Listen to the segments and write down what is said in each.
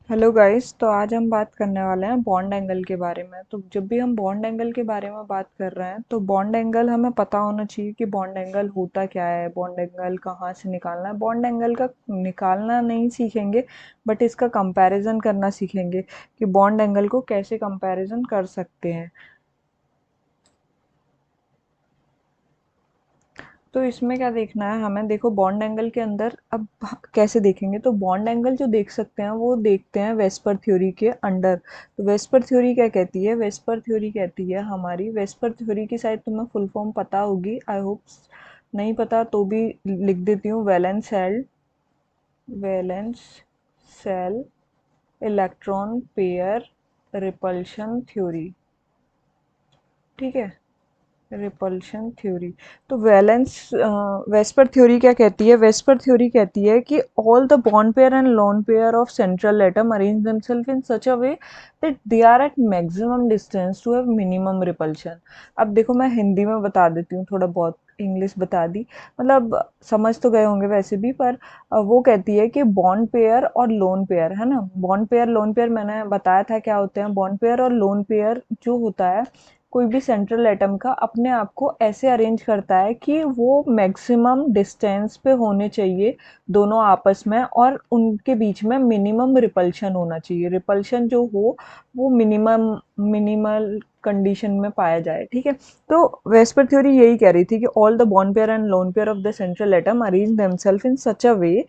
Hello guys. तो आज हम बात करने वाले हैं बॉन्ड एंगल के बारे में। तो जब भी हम बॉन्ड एंगल के बारे में बात कर रहे हैं तो बॉन्ड एंगल हमें पता होना चाहिए कि बॉन्ड एंगल होता क्या है, बॉन्ड एंगल कहाँ से निकालना है। बॉन्ड एंगल का निकालना नहीं सीखेंगे, बट इसका कंपैरिजन करना सीखेंगे कि बॉन्ड एंगल को कैसे कंपैरिजन कर सकते हैं। तो इसमें क्या देखना है हमें, देखो बॉन्ड एंगल के अंदर अब कैसे देखेंगे। तो बॉन्ड एंगल जो देख सकते हैं वो देखते हैं वेस्पर थ्योरी के अंडर। तो वेस्पर थ्योरी क्या कहती है, वेस्पर थ्योरी कहती है हमारी, वेस्पर थ्योरी की शायद तुम्हें फुल फॉर्म पता होगी, आई होप। नहीं पता तो भी लिख देती हूँ, valence shell electron pair repulsion theory. ठीक है, रिपल्शन थ्योरी। तो वैलेंस वेस्पर थ्योरी क्या कहती है, वेस्पर थ्योरी कहती है कि all the bond pair and lone pair of central atom arrange themself in such a way that they are at maximum distance to have minimum repulsion. अब देखो मैं हिंदी में बता देती हूँ, थोड़ा बहुत इंग्लिश बता दी, मतलब समझ तो गए होंगे वैसे भी। पर वो कहती है कि बॉन्ड पेयर और लोन पेयर है ना, बॉन्ड पेयर लोन पेयर मैंने बताया था क्या होते हैं। बॉन्ड पेयर और लोन पेयर जो होता है, कोई भी सेंट्रल एटम का अपने आप को ऐसे अरेंज करता है कि वो मैक्सिमम डिस्टेंस पे होने चाहिए दोनों आपस में, और उनके बीच में मिनिमम रिपल्शन होना चाहिए। रिपल्शन जो हो वो मिनिमल कंडीशन में पाया जाए। ठीक है, तो वेस्पर थ्योरी यही कह रही थी कि all the bond pair and lone pair of the central atom arrange themself in such a way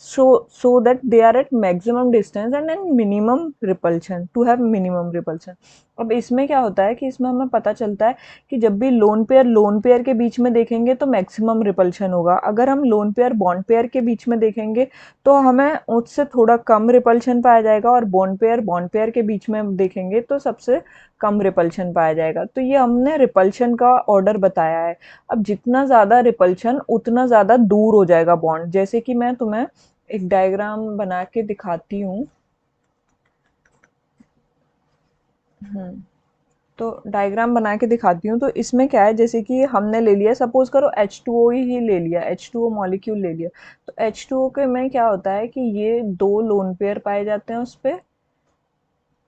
so that they are at maximum distance and then minimum repulsion to have minimum repulsion। अब इसमें क्या होता है कि इसमें हमें पता चलता है कि जब भी लोन पेयर के बीच में देखेंगे तो मैक्सिमम रिपल्शन होगा। अगर हम लोन पेयर बॉन्ड पेयर के बीच में देखेंगे तो हमें उससे थोड़ा कम रिपल्शन पाया जाएगा, और बॉन्ड पेयर के बीच में देखेंगे तो सबसे कम रिपल्शन पाया जाएगा। तो ये हमने रिपल्शन का ऑर्डर बताया है। अब जितना ज़्यादा रिपल्शन उतना ज़्यादा दूर हो जाएगा बॉन्ड। जैसे कि मैं तुम्हें एक डायग्राम बना के दिखाती हूँ। तो डायग्राम बना के दिखाती हूँ। तो इसमें क्या है, जैसे कि हमने ले लिया, सपोज करो H2O ही ले लिया, H2O मॉलिक्यूल ले लिया। तो H2O के में क्या होता है कि ये दो लोन पेयर पाए जाते हैं, उस पे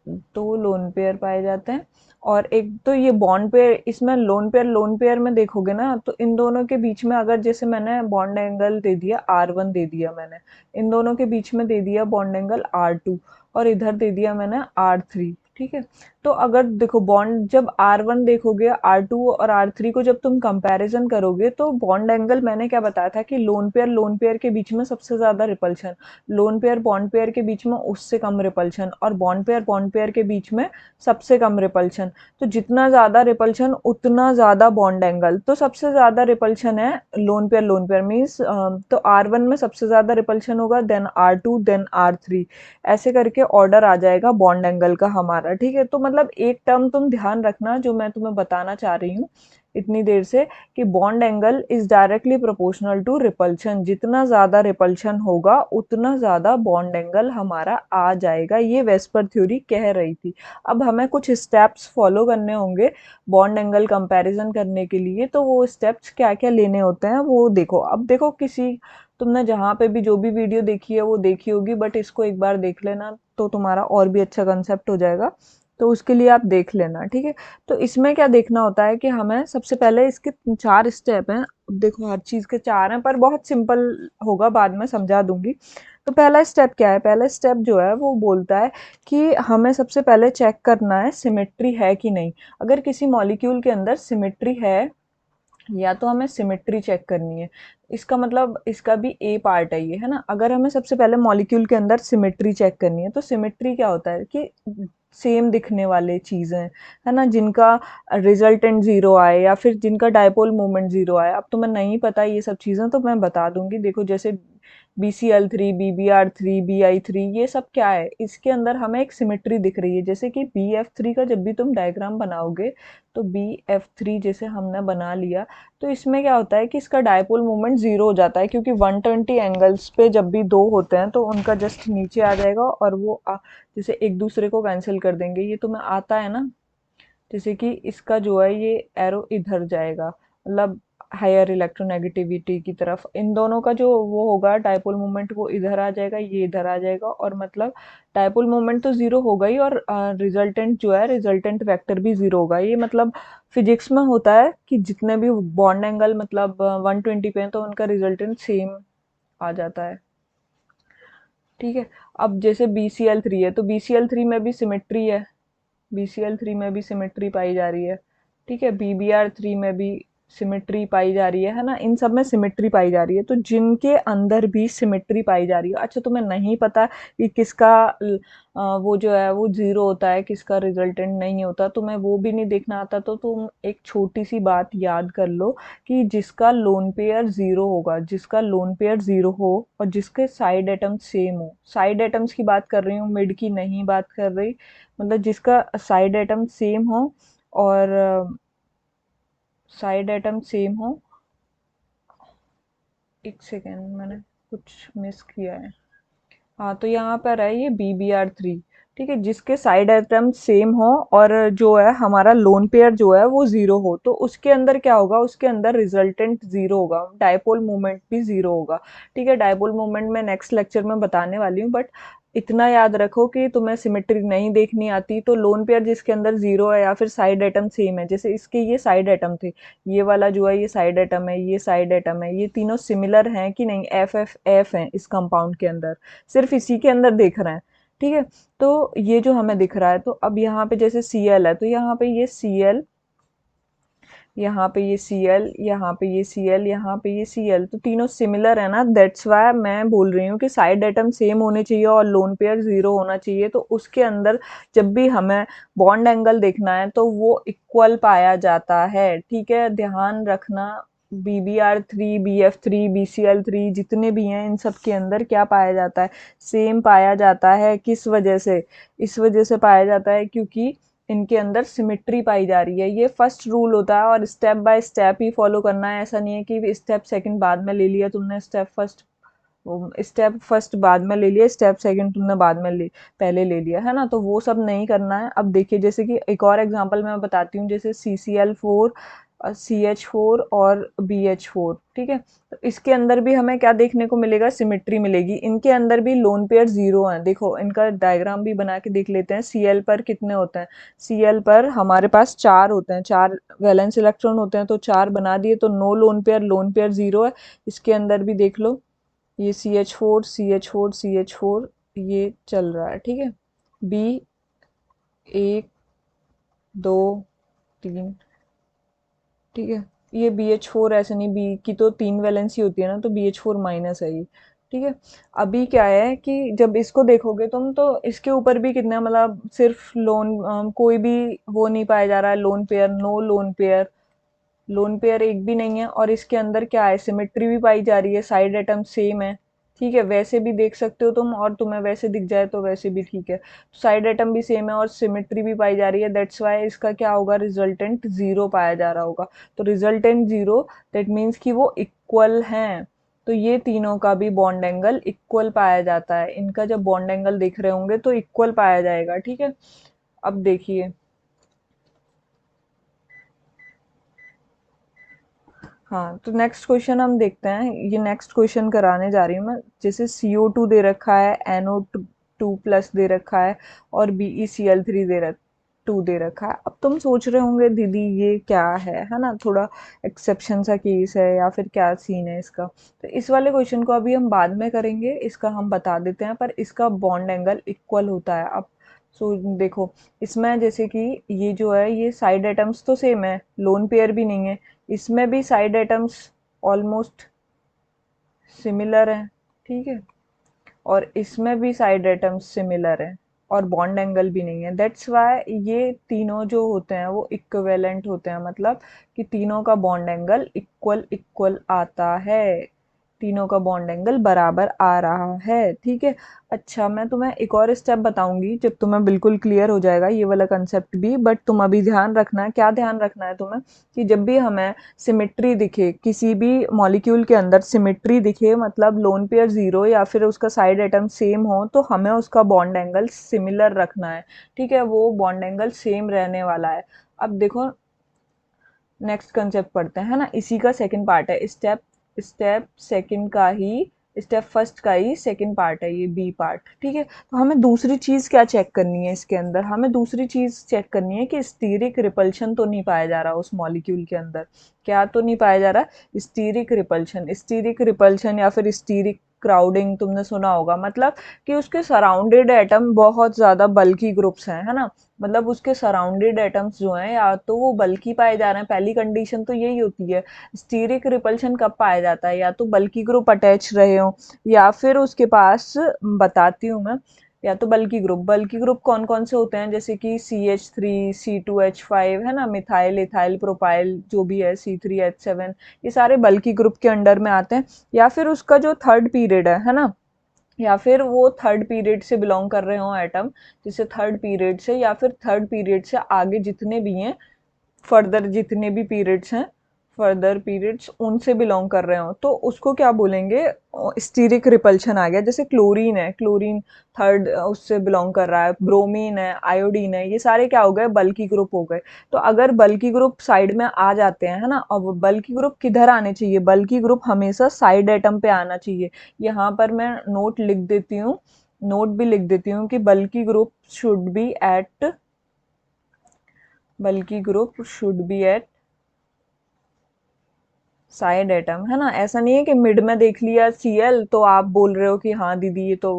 दो लोन पेयर पाए जाते हैं। और एक तो ये बॉन्ड पेयर, इसमें लोन पेयर में देखोगे ना, तो इन दोनों के बीच में अगर जैसे मैंने बॉन्ड एंगल दे दिया R1 दे दिया मैंने, इन दोनों के बीच में दे दिया बॉन्ड एंगल R2, और इधर दे दिया मैंने R3। ठीक है, तो अगर देखो बॉन्ड जब R1 देखोगे, R2 और R3 को जब तुम कंपैरिजन करोगे तो बॉन्ड एंगल मैंने क्या बताया था कि लोन पेयर के बीच में सबसे ज्यादा repulsion, lone pair bond pair के बीच में उससे कम रिपल्शन, और बॉन्ड पेयर के बीच में सबसे कम रिपल्शन। तो जितना ज़्यादा रिपल्शन उतना ज़्यादा बॉन्ड एंगल। तो सबसे ज़्यादा रिपल्शन है लोन पेयर मीन्स, तो R1 में सबसे ज़्यादा रिपल्शन होगा, देन R2, देन R3, ऐसे करके ऑर्डर आ जाएगा बॉन्ड एंगल का हमारा। ठीक है, तो मतलब एक टर्म तुम ध्यान रखना जो मैं तुम्हें बताना चाह रही हूँ इतनी देर से, कि bond angle is directly proportional to repulsion. जितना ज्यादा रिपल्शन होगा उतना ज्यादा बॉन्ड एंगल हमारा आ जाएगा, ये वेस्पर थ्योरी कह रही थी। अब हमें कुछ स्टेप्स फॉलो करने होंगे बॉन्ड एंगल कंपैरिजन करने के लिए। तो वो स्टेप्स क्या क्या लेने होते हैं वो देखो। अब देखो किसी, तुमने जहाँ पे भी जो भी वीडियो देखी है वो देखी होगी, बट इसको एक बार देख लेना तो तुम्हारा और भी अच्छा कंसेप्ट हो जाएगा। तो उसके लिए आप देख लेना। ठीक है, तो इसमें क्या देखना होता है कि हमें सबसे पहले इसके चार स्टेप हैं। अब देखो हर चीज के चार हैं, पर बहुत सिंपल होगा, बाद में समझा दूंगी। तो पहला स्टेप क्या है, पहला स्टेप जो है वो बोलता है कि हमें सबसे पहले चेक करना है सिमेट्री है कि नहीं। अगर किसी मॉलिक्यूल के अंदर सिमेट्री है, या तो हमें सिमेट्री चेक करनी है, इसका मतलब इसका भी ए पार्ट है ये, है ना। अगर हमें सबसे पहले मॉलिक्यूल के अंदर सिमेट्री चेक करनी है, तो सिमेट्री क्या होता है कि सेम दिखने वाले चीजें, है ना, जिनका रिजल्टेंट जीरो आए या फिर जिनका डायपोल मोमेंट जीरो आए। अब तुम्हें नहीं पता ये सब चीजें तो मैं बता दूंगी। देखो जैसे BCl3, BBr3, BI3, ये सब क्या है, इसके अंदर हमें एक सिमेट्री दिख रही है। जैसे कि BF3 का जब भी तुम डायग्राम बनाओगे, तो BF3 जैसे हमने बना लिया, तो इसमें क्या होता है कि इसका डायपोल मोमेंट जीरो हो जाता है, क्योंकि 120 एंगल्स पे जब भी दो होते हैं तो उनका जस्ट नीचे आ जाएगा, और वो जैसे एक दूसरे को कैंसिल कर देंगे। ये तुम्हें आता है ना, जैसे कि इसका जो है ये एरो इधर जाएगा, मतलब हायर इलेक्ट्रोनेगेटिविटी की तरफ। इन दोनों का जो वो होगा डायपोल मोमेंट वो इधर आ जाएगा, ये इधर आ जाएगा, और मतलब डायपोल मोमेंट तो ज़ीरो होगा ही, और रिजल्टेंट जो है रिजल्टेंट वेक्टर भी ज़ीरो होगा। ये मतलब फिजिक्स में होता है कि जितने भी बॉन्ड एंगल मतलब 120 पे हैं तो उनका रिजल्टेंट सेम आ जाता है। ठीक है। अब जैसे BCl3 है तो BCl3 में भी सिमेट्री है, BCl3 में भी सिमेट्री पाई जा रही है। ठीक है, BBr3 में भी सिमेट्री पाई जा रही है ना, इन सब में सिमेट्री पाई जा रही है। तो जिनके अंदर भी सिमेट्री पाई जा रही है, अच्छा तुम्हें नहीं पता कि किसका वो जो है वो जीरो होता है, किसका रिजल्टेंट नहीं होता, तुम्हें वो भी नहीं देखना आता, तो तुम एक छोटी सी बात याद कर लो कि जिसका लोन पेयर जीरो होगा, जिसका लोन पेयर जीरो हो और जिसके साइड एटम सेम हो, साइड एटम्स की बात कर रही हूँ, मिड की नहीं बात कर रही, मतलब जिसका साइड एटम सेम हो और साइड एटम सेम हो। एक सेकेंड, मैंने कुछ मिस किया है। हाँ, तो यहाँ पर है ये BBr3। ठीक है, जिसके साइड एटम सेम हो और जो है हमारा लोन पेयर जो है वो जीरो हो, तो उसके अंदर क्या होगा, उसके अंदर रिजल्टेंट जीरो होगा, डायपोल मोमेंट भी जीरो होगा। ठीक है, डायपोल मोमेंट मैं नेक्स्ट लेक्चर में बताने वाली हूँ, बट इतना याद रखो कि तुम्हें सिमेट्री नहीं देखनी आती तो लोन पेयर जिसके अंदर जीरो है या फिर साइड एटम सेम है, जैसे इसके ये साइड एटम थे, ये वाला जो है ये साइड एटम है, ये साइड एटम है, ये तीनों सिमिलर हैं कि नहीं, एफ एफ एफ हैं इस कंपाउंड के अंदर, सिर्फ इसी के अंदर देख रहे हैं। ठीक है, तो ये जो हमें दिख रहा है, तो अब यहाँ पे जैसे Cl है तो यहाँ पे ये Cl, यहाँ पे ये Cl, यहाँ पे ये Cl, यहाँ पे ये Cl, तो तीनों सिमिलर है ना, दैट्स वाई मैं बोल रही हूँ कि साइड एटम सेम होने चाहिए और लोन पेयर जीरो होना चाहिए। तो उसके अंदर जब भी हमें बॉन्ड एंगल देखना है तो वो इक्वल पाया जाता है। ठीक है, ध्यान रखना, BBr3, BF3, BCl3 जितने भी हैं इन सब के अंदर क्या पाया जाता है, सेम पाया जाता है। किस वजह से, इस वजह से पाया जाता है क्योंकि इनके अंदर सिमेट्री पाई जा रही है। ये फर्स्ट रूल होता है और step by step he follow करना है, ऐसा नहीं है कि स्टेप सेकंड बाद में ले लिया तुमने, स्टेप फर्स्ट बाद में ले लिया, स्टेप सेकंड तुमने बाद में पहले ले लिया है ना, तो वो सब नहीं करना है। अब देखिए जैसे कि एक और एग्जांपल मैं बताती हूँ, जैसे CCl4, CH4 और BH4। ठीक है, तो इसके अंदर भी हमें क्या देखने को मिलेगा, सिमेट्री मिलेगी। इनके अंदर भी लोन पेयर जीरो हैं, देखो इनका डायग्राम भी बना के देख लेते हैं। Cl पर कितने होते हैं, Cl पर हमारे पास 4 होते हैं, 4 वैलेंस इलेक्ट्रॉन होते हैं, तो 4 बना दिए, तो नो लोन पेयर जीरो है। इसके अंदर भी देख लो, ये CH4 CH4 CH4 ये चल रहा है। ठीक है, बी 1 2 3, ठीक है, ये BH4 ऐसे नहीं, बी की तो 3 वैलेंसी होती है ना, तो BH4 माइनस है ये। ठीक है, अभी क्या है कि जब इसको देखोगे तुम तो इसके ऊपर भी कितना, मतलब सिर्फ लोन कोई भी वो नहीं पाया जा रहा है, lone pair, no lone pair, lone pair एक भी नहीं है। और इसके अंदर क्या है, सिमेट्री भी पाई जा रही है, साइड एटम सेम है। ठीक है, वैसे भी देख सकते हो तुम, और तुम्हें वैसे दिख जाए तो वैसे भी ठीक है, साइड एटम भी सेम है और सिमेट्री भी पाई जा रही है, दैट्स वाई इसका क्या होगा, रिजल्टेंट जीरो पाया जा रहा होगा। तो रिजल्टेंट जीरो, दैट मीन्स कि वो इक्वल हैं। तो ये तीनों का भी बॉन्ड एंगल इक्वल पाया जाता है, इनका जब बॉन्ड एंगल देख रहे होंगे तो इक्वल पाया जाएगा। ठीक है, अब देखिए, हाँ, तो नेक्स्ट क्वेश्चन हम देखते हैं, ये नेक्स्ट क्वेश्चन कराने जा रही हूँ मैं। जैसे CO2 दे रखा है, NO2 प्लस दे रखा है और BeCl3 2 दे रखा है। अब तुम सोच रहे होंगे दीदी ये क्या है ना, थोड़ा एक्सेप्शन सा केस है या फिर क्या सीन है इसका। तो इस वाले क्वेश्चन को अभी हम बाद में करेंगे, इसका हम बता देते हैं, पर इसका बॉन्ड एंगल इक्वल होता है। अब सो देखो, इसमें जैसे कि ये जो है ये साइड एटम्स तो सेम है, लोन पेयर भी नहीं है, इसमें भी साइड एटम्स ऑलमोस्ट सिमिलर हैं। ठीक है, और इसमें भी साइड एटम्स सिमिलर हैं और बॉन्ड एंगल भी नहीं है, दैट्स वाई ये तीनों जो होते हैं वो इक्विवेलेंट होते हैं, मतलब कि तीनों का बॉन्ड एंगल इक्वल इक्वल आता है, तीनों का बॉन्ड एंगल बराबर आ रहा है। ठीक है, अच्छा मैं तुम्हें एक और स्टेप बताऊंगी जब तुम्हें बिल्कुल क्लियर हो जाएगा ये वाला कंसेप्ट भी, बट तुम अभी ध्यान रखना है, क्या ध्यान रखना है तुम्हें, कि जब भी हमें सिमेट्री दिखे, किसी भी मॉलिक्यूल के अंदर सिमेट्री दिखे, मतलब लोन पेयर जीरो या फिर उसका साइड एटम सेम हो, तो हमें उसका बॉन्ड एंगल सिमिलर रखना है। ठीक है, वो बॉन्ड एंगल सेम रहने वाला है। अब देखो नेक्स्ट कंसेप्ट पढ़ते हैं, है ना, इसी का सेकंड पार्ट है। स्टेप स्टेप सेकंड का ही, स्टेप फर्स्ट का ही सेकंड पार्ट है ये बी पार्ट, ठीक है। तो हमें दूसरी चीज़ क्या चेक करनी है इसके अंदर, हमें दूसरी चीज़ चेक करनी है कि स्टीरिक रिपल्शन तो नहीं पाया जा रहा उस मॉलिक्यूल के अंदर। क्या तो नहीं पाया जा रहा, स्टीरिक रिपल्शन। स्टीरिक रिपल्शन या फिर स्टीरिक क्राउडिंग तुमने सुना होगा, मतलब कि उसके सराउंडेड एटम बहुत ज़्यादा बल्की ग्रुप्स हैं, है ना, मतलब उसके सराउंडेड एटम्स जो हैं या तो वो बल्की पाए जा रहे हैं, पहली कंडीशन तो यही होती है। स्टीरिक रिपल्शन कब पाया जाता है, या तो बल्की ग्रुप अटैच रहे हो, या फिर उसके पास, बताती हूँ मैं, या तो बल्की ग्रुप कौन कौन से होते हैं, जैसे कि CH3 C2H5, है ना, मिथाइल इथाइल प्रोपाइल जो भी है, C3H7, ये सारे बल्की ग्रुप के अंडर में आते हैं। या फिर उसका जो थर्ड पीरियड है ना, या फिर वो थर्ड पीरियड से बिलोंग कर रहे हो एटम, जिसे थर्ड पीरियड से या फिर थर्ड पीरियड से आगे जितने भी हैं, फर्दर जितने भी पीरियड्स हैं, फर्दर पीरियड्स उनसे बिलोंग कर रहे हो, तो उसको क्या बोलेंगे, स्टीरिक रिपल्शन आ गया। जैसे क्लोरीन है, क्लोरीन थर्ड उससे बिलोंग कर रहा है, ब्रोमीन है, आयोडीन है, ये सारे क्या हो गए, बल्की ग्रुप हो गए। तो अगर बल्की ग्रुप साइड में आ जाते हैं, है ना, और बल्की ग्रुप किधर आने चाहिए, बल्की ग्रुप हमेशा साइड एटम पे आना चाहिए। यहाँ पर मैं नोट लिख देती हूँ, नोट भी लिख देती हूँ कि bulky group should be at side atom, है ना। ऐसा नहीं है कि मिड में देख लिया Cl तो आप बोल रहे हो कि हाँ दीदी ये तो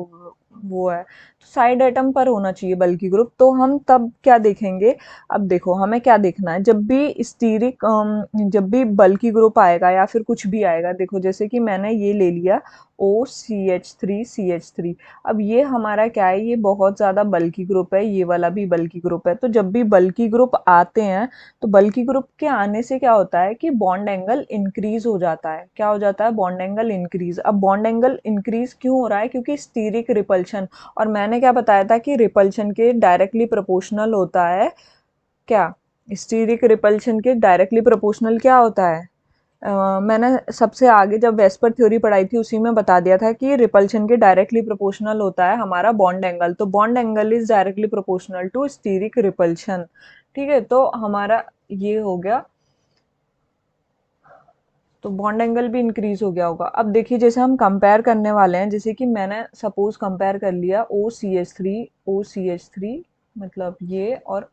वो है, तो साइड एटम पर होना चाहिए बल्की ग्रुप। तो हम तब क्या देखेंगे, अब देखो हमें क्या देखना है, जब भी बल्की ग्रुप आएगा या फिर कुछ भी आएगा, देखो जैसे कि मैंने ये ले लिया OCH3CH3, अब ये हमारा क्या है, ये बहुत ज़्यादा बल्की ग्रुप है, ये वाला भी बल्की ग्रुप है। तो जब भी बल्की ग्रुप आते हैं, तो बल्की ग्रुप के आने से क्या होता है कि बॉन्ड एंगल इंक्रीज हो जाता है। क्या हो जाता है, बॉन्ड एंगल इंक्रीज। अब बॉन्ड एंगल इंक्रीज क्यों हो रहा है, क्योंकि स्टीरिक रिपल्शन, और मैंने क्या बताया था कि रिपल्शन के डायरेक्टली प्रोपोर्शनल होता है, क्या, स्टीरिक रिपल्शन के डायरेक्टली प्रोपोर्शनल क्या होता है, मैंने सबसे आगे जब वेस्पर थ्योरी पढ़ाई थी उसी में बता दिया था कि रिपल्शन के डायरेक्टली प्रोपोर्शनल होता है हमारा बॉन्ड एंगल। तो bond angle is directly proportional to steric repulsion, ठीक है। तो हमारा ये हो गया, तो बॉन्ड एंगल भी इंक्रीज हो गया होगा। अब देखिए जैसे हम कंपेयर करने वाले हैं, जैसे कि मैंने सपोज कंपेयर कर लिया OCH3 मतलब ये, और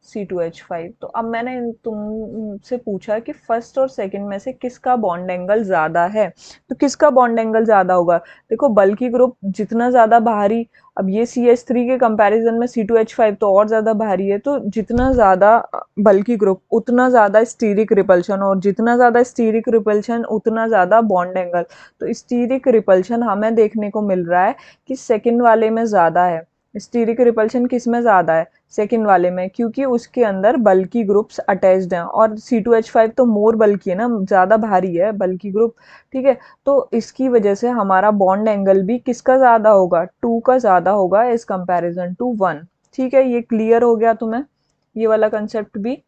C2H5, तो अब मैंने तुमसे पूछा कि फर्स्ट और सेकंड में से किसका बॉन्ड एंगल ज़्यादा है, तो किसका बॉन्ड एंगल ज़्यादा होगा। देखो बल्की ग्रुप जितना ज़्यादा भारी, अब ये CH3 के कंपैरिजन में C2H5 तो और ज़्यादा भारी है, तो जितना ज़्यादा बल्की ग्रुप उतना ज़्यादा स्टीरिक रिपल्शन, और जितना ज़्यादा स्टीरिक रिपल्शन उतना ज़्यादा बॉन्ड एंगल। तो स्टीरिक रिपल्शन हमें देखने को मिल रहा है कि सेकंड वाले में ज़्यादा है। स्टीरिक रिपल्शन किस में ज़्यादा है, सेकंड वाले में, क्योंकि उसके अंदर बल्की ग्रुप्स अटैच्ड हैं, और C2H5 तो मोर बल्की है ना, ज़्यादा भारी है बल्की ग्रुप, ठीक है। तो इसकी वजह से हमारा बॉन्ड एंगल भी किसका ज़्यादा होगा, 2 का ज़्यादा होगा एज कंपैरिजन टू 1, ठीक है। ये क्लियर हो गया तुम्हें, ये वाला कंसेप्ट भी।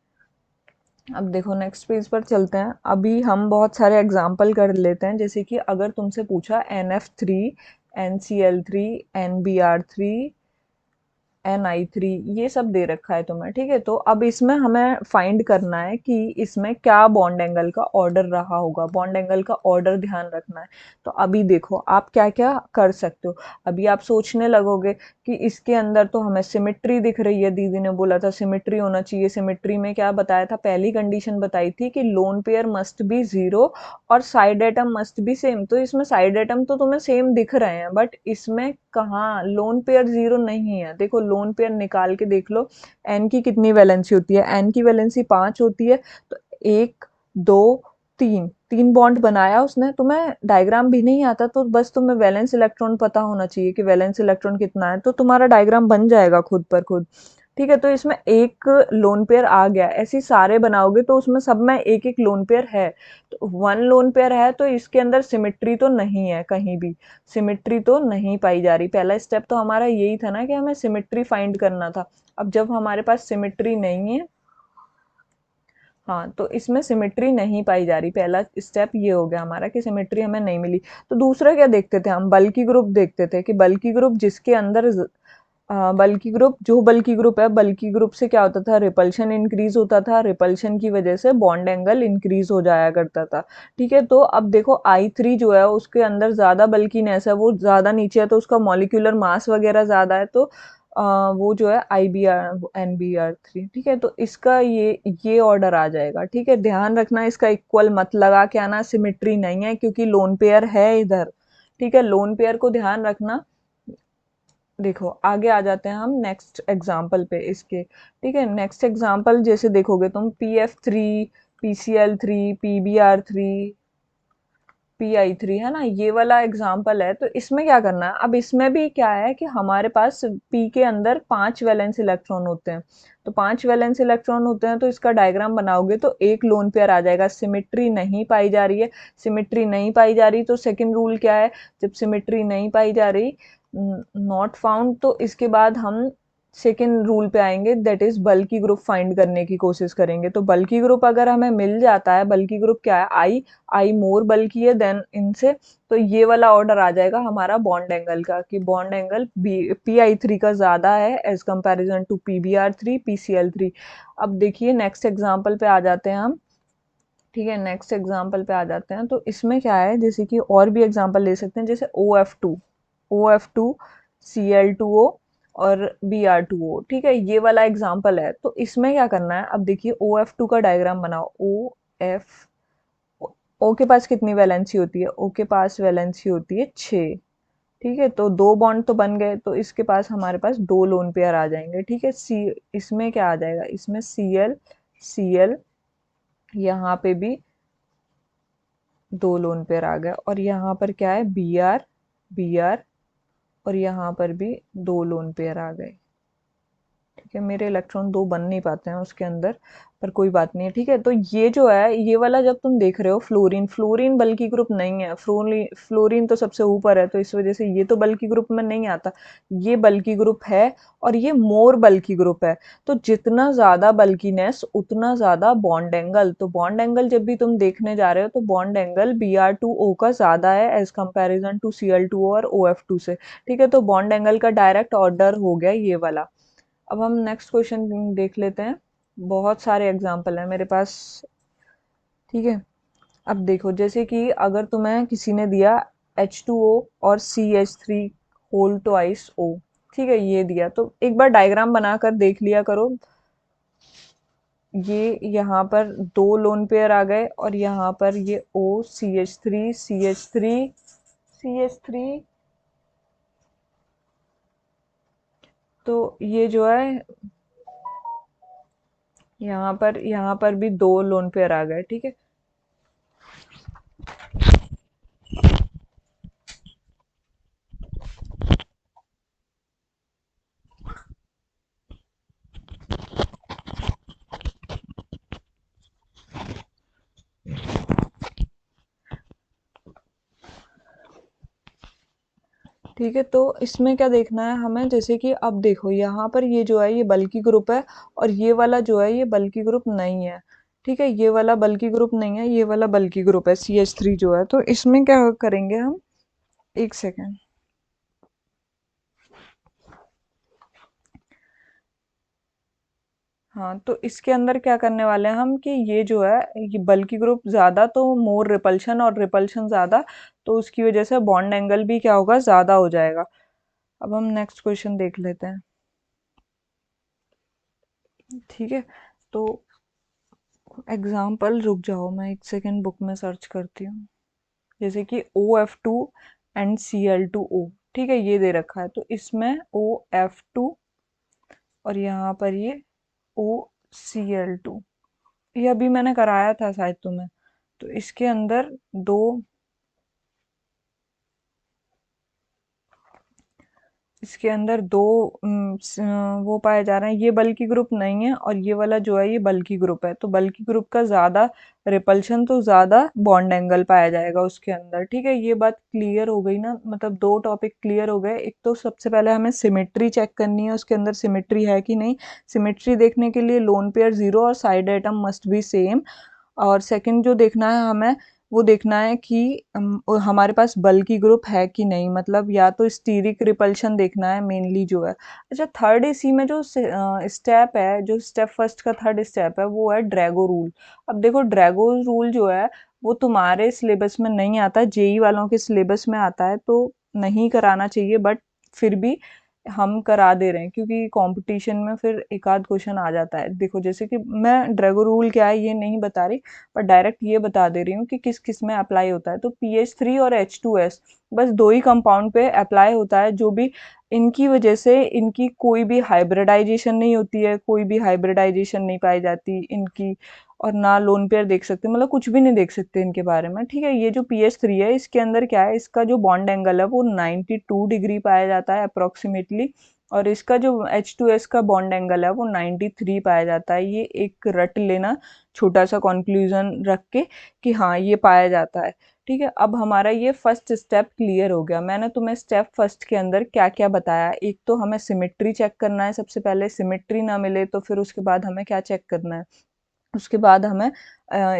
अब देखो नेक्स्ट पेज पर चलते हैं, अभी हम बहुत सारे एग्जाम्पल कर लेते हैं। जैसे कि अगर तुमसे पूछा NF3 NCl3 NBr3 Ni3, ये सब दे रखा है तुम्हें, ठीक है। तो अब इसमें हमें फाइंड करना है कि इसमें क्या बॉन्ड एंगल का ऑर्डर रहा होगा, बॉन्ड एंगल का ऑर्डर ध्यान रखना है। तो अभी देखो आप क्या क्या कर सकते हो। अभी आप सोचने लगोगे कि इसके अंदर तो हमें सिमेट्री दिख रही है, दीदी ने बोला था सिमेट्री होना चाहिए। सिमेट्री में क्या बताया था, पहली कंडीशन बताई थी कि लोन पेयर मस्ट बी 0 और side atom must be same. तो इसमें साइड एटम तो तुम्हें सेम दिख रहे हैं, बट इसमें कहाँ लोन पेयर 0 नहीं है। देखो लोन पेयर निकाल के देख लो, एन की कितनी वैलेंसी होती है, एन की वैलेंसी 5 होती है। तो 1 2 3 3 बॉन्ड बनाया उसने, तुम्हें डायग्राम भी नहीं आता तो बस तुम्हें वैलेंस इलेक्ट्रॉन पता होना चाहिए कि वैलेंस इलेक्ट्रॉन कितना है, तो तुम्हारा डायग्राम बन जाएगा खुद पर खुद, ठीक है। तो इसमें एक लोन पेयर आ गया, ऐसे सारे बनाओगे तो उसमें सब में एक एक लोन पेयर है। तो 1 लोन पेयर है, तो इसके अंदर सिमेट्री तो नहीं है, कहीं भी सिमेट्री तो नहीं पाई जा रही। पहला स्टेप तो हमारा यही था ना कि हमें सिमेट्री फाइंड करना था। अब जब हमारे पास सिमेट्री नहीं है, हाँ, तो इसमें सिमेट्री नहीं पाई जा रही, पहला स्टेप ये हो गया हमारा कि सिमेट्री हमें नहीं मिली। तो दूसरा क्या देखते थे हम, बल्की ग्रुप देखते थे कि बल्की ग्रुप जिसके अंदर बल्की ग्रुप, जो बल्की ग्रुप है, बल्की ग्रुप से क्या होता था, रिपल्शन इंक्रीज होता था, रिपल्शन की वजह से बॉन्ड एंगल इंक्रीज हो जाया करता था। ठीक है, तो अब देखो I3 जो है उसके अंदर ज्यादा बल्कीनेस है, वो ज्यादा नीचे है, तो उसका मॉलिक्यूलर मास वगैरह ज्यादा है, तो वो जो है IBr NBr3। ठीक है, तो इसका ये ऑर्डर आ जाएगा। ठीक है, ध्यान रखना इसका इक्वल मत लगा के आना, सिमेट्री नहीं है क्योंकि लोन पेयर है इधर। ठीक है, लोन पेयर को ध्यान रखना। देखो आगे आ जाते हैं हम नेक्स्ट एग्जाम्पल पे इसके। ठीक है, नेक्स्ट एग्जाम्पल जैसे देखोगे तुम PF3, PCl3, PBr3, PI3, है ना, ये वाला एग्जाम्पल है। तो इसमें क्या करना है, अब इसमें भी क्या है कि हमारे पास P के अंदर 5 वैलेंस इलेक्ट्रॉन होते हैं। तो 5 वैलेंस इलेक्ट्रॉन होते हैं, तो इसका डायग्राम बनाओगे तो एक लोन पेयर आ जाएगा। सिमेट्री नहीं पाई जा रही है, सिमेट्री नहीं पाई जा रही, तो सेकंड रूल क्या है, जब सिमेट्री नहीं पाई जा रही, नॉट फाउंड, तो इसके बाद हम सेकेंड रूल पे आएंगे, that is bulky group find करने की कोशिश करेंगे। तो बल्की ग्रुप अगर हमें मिल जाता है, बल्की ग्रुप क्या है, आई मोर बल्की है देन इनसे, तो ये वाला ऑर्डर आ जाएगा हमारा बॉन्ड एंगल का, कि बॉन्ड एंगल PI3 का ज्यादा है as comparison to PBr3, PCl3। अब देखिए नेक्स्ट एग्जांपल पे आ जाते हैं हम। ठीक है, नेक्स्ट एग्जांपल पे आ जाते हैं। तो इसमें क्या है, जैसे कि और भी एग्जांपल ले सकते हैं, जैसे OF2 Cl2O और Br2O। ठीक है, ये वाला एग्जांपल है। तो इसमें क्या करना है, अब देखिए OF2 का डायग्राम बनाओ। OF, O के पास कितनी वैलेंसी होती है, O के पास वैलेंसी होती है 6। ठीक है, तो दो बॉन्ड तो बन गए, तो इसके पास हमारे पास दो लोन पेयर आ जाएंगे। ठीक है, इसमें क्या आ जाएगा, इसमें Cl यहाँ पे भी दो लोन पेयर आ गए, और यहाँ पर क्या है, Br, और यहाँ पर भी दो लोन पेयर आ गए। ठीक है, मेरे इलेक्ट्रॉन दो बन नहीं पाते हैं उसके अंदर, पर कोई बात नहीं है। ठीक है, तो ये जो है, ये वाला जब तुम देख रहे हो, फ्लोरीन बल्की ग्रुप नहीं है। फ्लोरीन तो सबसे ऊपर है, तो इस वजह से ये तो बल्की ग्रुप में नहीं आता। ये बल्की ग्रुप है, और ये मोर बल्की ग्रुप है। तो जितना ज्यादा बल्कीनेस उतना ज्यादा बॉन्ड एंगल। तो बॉन्ड एंगल जब भी तुम देखने जा रहे हो, तो बॉन्ड एंगल Br2O का ज्यादा है एज कंपेरिजन टू Cl2O और OF2 से। ठीक है, तो बॉन्ड एंगल का डायरेक्ट ऑर्डर हो गया ये वाला। अब हम नेक्स्ट क्वेश्चन देख लेते हैं। बहुत सारे एग्जाम्पल हैं मेरे पास। ठीक है, अब देखो, जैसे कि अगर तुम्हें किसी ने दिया H2O और CH3 होल ट्वाइस O। ठीक है, ये दिया, तो एक बार डायग्राम बनाकर देख लिया करो। ये यहाँ पर दो लोन पेयर आ गए, और यहाँ पर ये CH3, तो ये जो है, यहाँ पर भी दो लोन पेयर आ गए। ठीक है, ठीक है, तो इसमें क्या देखना है हमें, जैसे कि अब देखो यहाँ पर ये जो है ये बल्की ग्रुप है, और ये वाला जो है ये बल्की ग्रुप नहीं है। ठीक है, ये वाला बल्की ग्रुप नहीं है, ये वाला बल्की ग्रुप है CH3 जो है। तो इसमें क्या करेंगे हम, एक सेकेंड। हाँ, तो इसके अंदर क्या करने वाले हैं हम, कि ये जो है, ये बल्की ग्रुप ज्यादा तो मोर रिपल्शन, और रिपल्शन ज्यादा, तो उसकी वजह से बॉन्ड एंगल भी क्या होगा, ज्यादा हो जाएगा। अब हम नेक्स्ट क्वेश्चन देख लेते हैं। ठीक है, तो एग्जाम्पल, रुक जाओ मैं एक सेकेंड बुक में सर्च करती हूँ। जैसे कि OF2 एंड Cl2O। ठीक है, ये दे रखा है, तो इसमें OF2 और यहाँ पर ये OCl2, ये अभी मैंने कराया था शायद तुम्हें। तो इसके अंदर दो, इसके अंदर दो वो पाए जा रहे हैं। ये बल्की ग्रुप नहीं है, और ये वाला जो है ये बल्की ग्रुप है। तो बल्की ग्रुप का ज्यादा रिपल्शन, तो ज्यादा बॉन्ड एंगल पाया जाएगा उसके अंदर। ठीक है, ये बात क्लियर हो गई ना, मतलब दो टॉपिक क्लियर हो गए। एक तो सबसे पहले हमें सिमेट्री चेक करनी है, उसके अंदर सिमेट्री है कि नहीं। सिमेट्री देखने के लिए लोन पेयर जीरो और side atom must be same. और सेकंड जो देखना है हमें, वो देखना है कि हमारे पास बल्की ग्रुप है कि नहीं, मतलब या तो स्टीरिक रिपल्शन देखना है मेनली जो है। अच्छा, थर्ड इसी में जो स्टेप है, जो स्टेप फर्स्ट का थर्ड स्टेप है, वो है ड्रैगो रूल। अब देखो ड्रैगो रूल जो है वो तुम्हारे सिलेबस में नहीं आता, जेई वालों के सिलेबस में आता है, तो नहीं कराना चाहिए, बट फिर भी हम करा दे रहे हैं क्योंकि कंपटीशन में फिर एक आध क्वेश्चन आ जाता है। देखो जैसे कि मैं ड्रैगो रूल क्या है ये नहीं बता रही, पर डायरेक्ट ये बता दे रही हूँ कि किस किस में अप्लाई होता है। तो PH3 और H2S बस दो ही कंपाउंड पे अप्लाई होता है, जो भी इनकी वजह से इनकी कोई भी हाइब्रिडाइजेशन नहीं होती है, कोई भी हाइब्रिडाइजेशन नहीं पाई जाती इनकी, और ना लोन पेयर देख सकते, मतलब कुछ भी नहीं देख सकते इनके बारे में। ठीक है, ये जो PH3 है इसके अंदर क्या है, इसका जो बॉन्ड एंगल है वो 92 डिग्री पाया जाता है अप्रोक्सीमेटली, और इसका जो H2S का बॉन्ड एंगल है वो 93 पाया जाता है। ये एक रट लेना छोटा सा कंक्लूजन रख के कि हाँ ये पाया जाता है। ठीक है, अब हमारा ये फर्स्ट स्टेप क्लियर हो गया। मैंने तुम्हें स्टेप फर्स्ट के अंदर क्या क्या बताया, एक तो हमें सिमेट्री चेक करना है, सबसे पहले सिमेट्री ना मिले तो फिर उसके बाद हमें क्या चेक करना है, उसके बाद हमें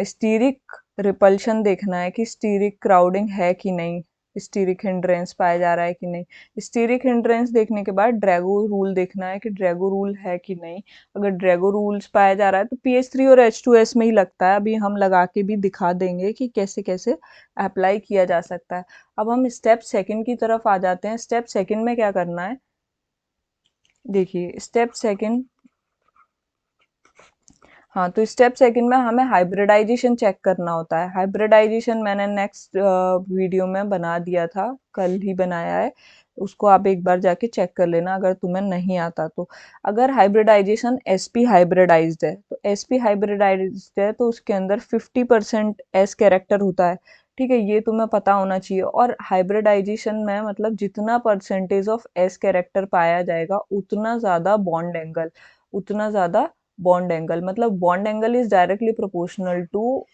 स्टीरिक रिपल्शन देखना है कि स्टीरिक क्राउडिंग है कि नहीं, स्टीरिक हिंड्रेंस पाया जा रहा है कि नहीं। स्टीरिक हिंड्रेंस देखने के बाद ड्रैगो रूल देखना है कि ड्रैगो रूल है कि नहीं। अगर ड्रैगो रूल्स पाया जा रहा है तो PH3 और H2S में ही लगता है। अभी हम लगा के भी दिखा देंगे कि कैसे कैसे अप्लाई किया जा सकता है। अब हम स्टेप सेकंड की तरफ आ जाते हैं। स्टेप सेकंड में क्या करना है, देखिए स्टेप सेकंड, हाँ तो स्टेप सेकंड में हमें हाइब्रिडाइजेशन चेक करना होता है। हाइब्रिडाइजेशन मैंने नेक्स्ट वीडियो में बना दिया था, कल ही बनाया है, उसको आप एक बार जाके चेक कर लेना अगर तुम्हें नहीं आता तो। अगर हाइब्रिडाइजेशन sp हाइब्रिडाइज्ड है तो sp हाइब्रिडाइज्ड है तो उसके अंदर 50% s कैरेक्टर होता है। ठीक है, ये तुम्हें पता होना चाहिए। और हाइब्रिडाइजेशन में मतलब जितना परसेंटेज ऑफ s कैरेक्टर पाया जाएगा उतना ज्यादा बॉन्ड एंगल, उतना ज्यादा बॉन्ड एंगल, मतलब bond angle is directly proportional to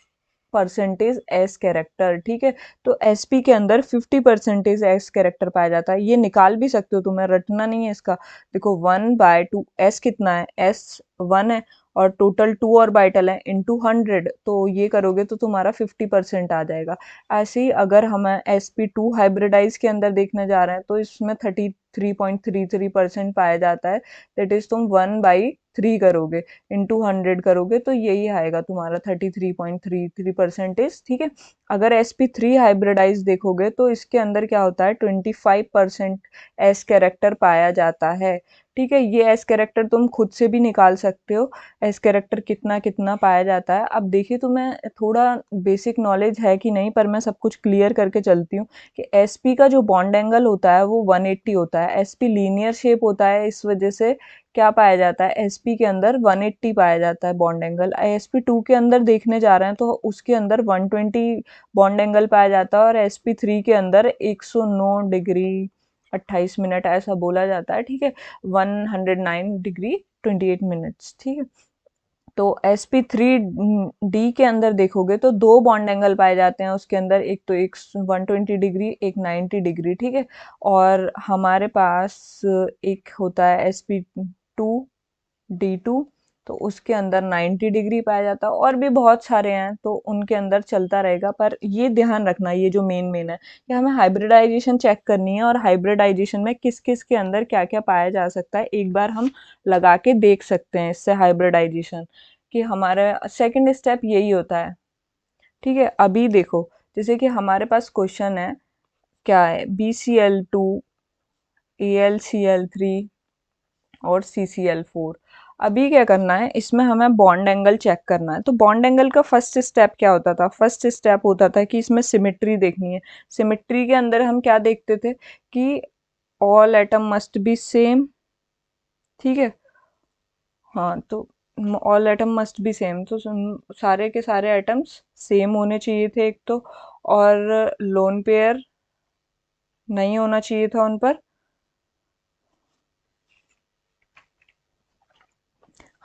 percentage S character. ठीक है, तो एसपी के अंदर 50% एस कैरेक्टर पाया जाता है। ये निकाल भी सकते हो, तुम्हें रटना नहीं है इसका। देखो 1/2 एस कितना है, एस 1 है, और टोटल 2 ऑर्बिटल है इंटू 100, तो ये करोगे तो तुम्हारा 50% आ जाएगा। ऐसे ही अगर हम sp2 हाइब्रिडाइज के अंदर देखने जा रहे हैं तो इसमें 33.33% पाया जाता है। दैट इज तुम 1/3 करोगे इंटू 100 करोगे तो यही आएगा तुम्हारा 33.33%। ठीक है, अगर sp3 हाइब्रिडाइज देखोगे तो इसके अंदर क्या होता है, 25% एस कैरेक्टर पाया जाता है। ठीक है, ये एस कैरेक्टर तुम खुद से भी निकाल सकते हो, एस कैरेक्टर कितना कितना पाया जाता है। अब देखिए तुम्हें थोड़ा बेसिक नॉलेज है कि नहीं, पर मैं सब कुछ क्लियर करके चलती हूँ कि एसपी का जो बॉन्ड एंगल होता है वो 180 होता है। एसपी लीनियर शेप होता है, इस वजह से क्या पाया जाता है, एसपी के अंदर 180 पाया जाता है बॉन्ड एंगल। sp2 के अंदर देखने जा रहे हैं तो उसके अंदर 120 बॉन्ड एंगल पाया जाता है, और sp3 के अंदर 109 डिग्री 28 मिनट ऐसा बोला जाता है। ठीक है, 109 डिग्री 28 मिनट्स। ठीक है, तो sp3d के अंदर देखोगे तो दो बॉन्ड एंगल पाए जाते हैं उसके अंदर, एक तो एक 120 डिग्री, एक 90 डिग्री। ठीक है, और हमारे पास एक होता है sp2d2, तो उसके अंदर 90 डिग्री पाया जाता है। और भी बहुत सारे हैं तो उनके अंदर चलता रहेगा, पर ये ध्यान रखना, ये जो मेन मेन है कि हमें हाइब्रिडाइजेशन चेक करनी है, और हाइब्रिडाइजेशन में किस किस के अंदर क्या क्या पाया जा सकता है एक बार हम लगा के देख सकते हैं इससे हाइब्रिडाइजेशन, कि हमारा सेकंड स्टेप यही होता है। ठीक है, अभी देखो जैसे कि हमारे पास क्वेश्चन है, क्या है, BCl2, AlCl3 और CCl4। अभी क्या करना है, इसमें हमें बॉन्ड एंगल चेक करना है। तो बॉन्ड एंगल का फर्स्ट स्टेप क्या होता था, फर्स्ट स्टेप होता था कि इसमें सिमेट्री देखनी है। सिमेट्री के अंदर हम क्या देखते थे कि all atom must be same. ठीक है, हाँ तो all atom must be same, तो सारे के सारे एटम्स सेम होने चाहिए थे एक तो, और लोन पेयर नहीं होना चाहिए था उन पर।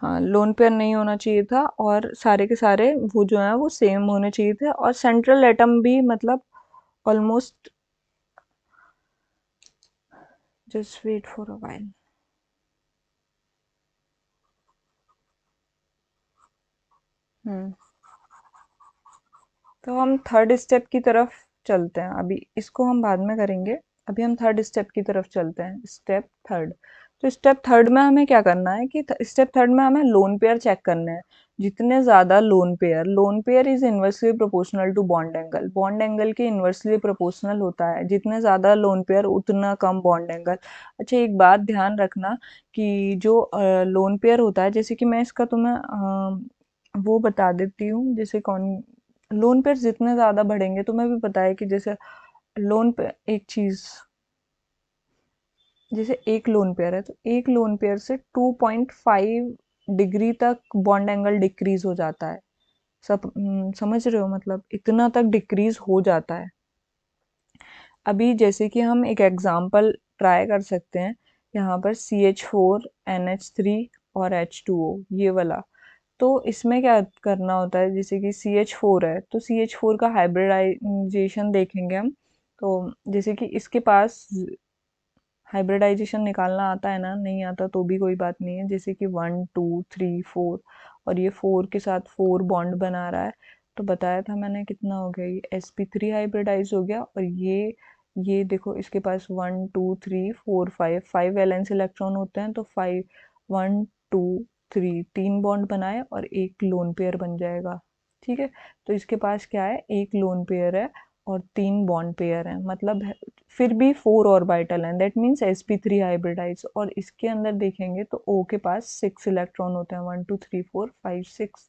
हाँ, लोन पेयर नहीं होना चाहिए था, और सारे के सारे वो जो है वो सेम होने चाहिए थे, और सेंट्रल एटम भी मतलब almost, just wait for a while. Hmm तो हम थर्ड स्टेप की तरफ चलते हैं, अभी इसको हम बाद में करेंगे। अभी हम थर्ड स्टेप की तरफ चलते हैं, स्टेप थर्ड। तो स्टेप थर्ड में हमें क्या करना है कि स्टेप थर्ड में हमें लोन पेयर चेक करने हैं। जितने ज़्यादा lone pair is inversely proportional to bond angle के इन्वर्सली प्रोपोर्शनल होता है। जितने ज़्यादा लोन पेयर उतना कम बॉन्ड एंगल। अच्छा, एक बात ध्यान रखना कि जो लोन पेयर होता है, जैसे कि मैं इसका तुम्हें वो बता देती हूँ, जैसे कौन लोन पेयर जितने ज़्यादा बढ़ेंगे, तुम्हें भी पता है कि जैसे लोन पे एक चीज़, जैसे एक लोन पेयर है तो एक लोन पेयर से 2.5 डिग्री तक बॉन्ड एंगल डिक्रीज हो जाता है। समझ रहे हो, मतलब इतना तक डिक्रीज हो जाता है। अभी जैसे कि हम एक एग्जांपल ट्राई कर सकते हैं, यहाँ पर CH4 NH3 और H2O ये वाला। तो इसमें क्या करना होता है, जैसे कि CH4 है तो CH4 का हाइब्रिडाइजेशन देखेंगे हम। तो जैसे कि इसके पास हाइब्रिडाइजेशन निकालना आता है ना, नहीं आता तो भी कोई बात नहीं है। जैसे कि 1 2 3 4 और ये 4 के साथ 4 बॉन्ड बना रहा है, तो बताया था मैंने कितना हो गया, ये sp3 हाइब्रिडाइज हो गया। और ये देखो इसके पास 1 2 3 4 5 वैलेंस इलेक्ट्रॉन होते हैं, तो 5 1 2 3 तीन बॉन्ड बनाए और एक लोन पेयर बन जाएगा। ठीक है, तो इसके पास क्या है, एक लोन पेयर है और तीन बॉन्ड पेयर है, मतलब फिर भी 4 ऑर्बिटल हैं, दैट मीन्स sp3 हाइब्रिडाइज। और इसके अंदर देखेंगे तो O के पास 6 इलेक्ट्रॉन होते हैं, 1 2 3 4 5 6।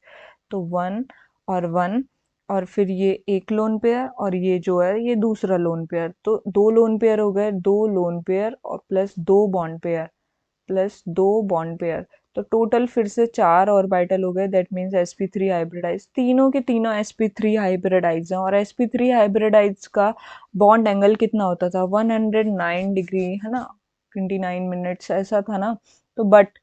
तो 1 और फिर ये एक लोन पेयर और ये जो है ये दूसरा लोन पेयर, तो दो लोन पेयर हो गए, दो लोन पेयर और प्लस दो बॉन्ड पेयर, प्लस दो बॉन्ड पेयर। तो टोटल फिर से 4 ऑर्बिटल हो गए, दैट मीन्स sp3 हाइब्रिडाइज। तीनों के तीनों sp3 हाइब्रिडाइज हैं, और sp3 हाइब्रिडाइज का बॉन्ड एंगल कितना होता था, 109 डिग्री है ना, 29 मिनट्स ऐसा था ना। तो बट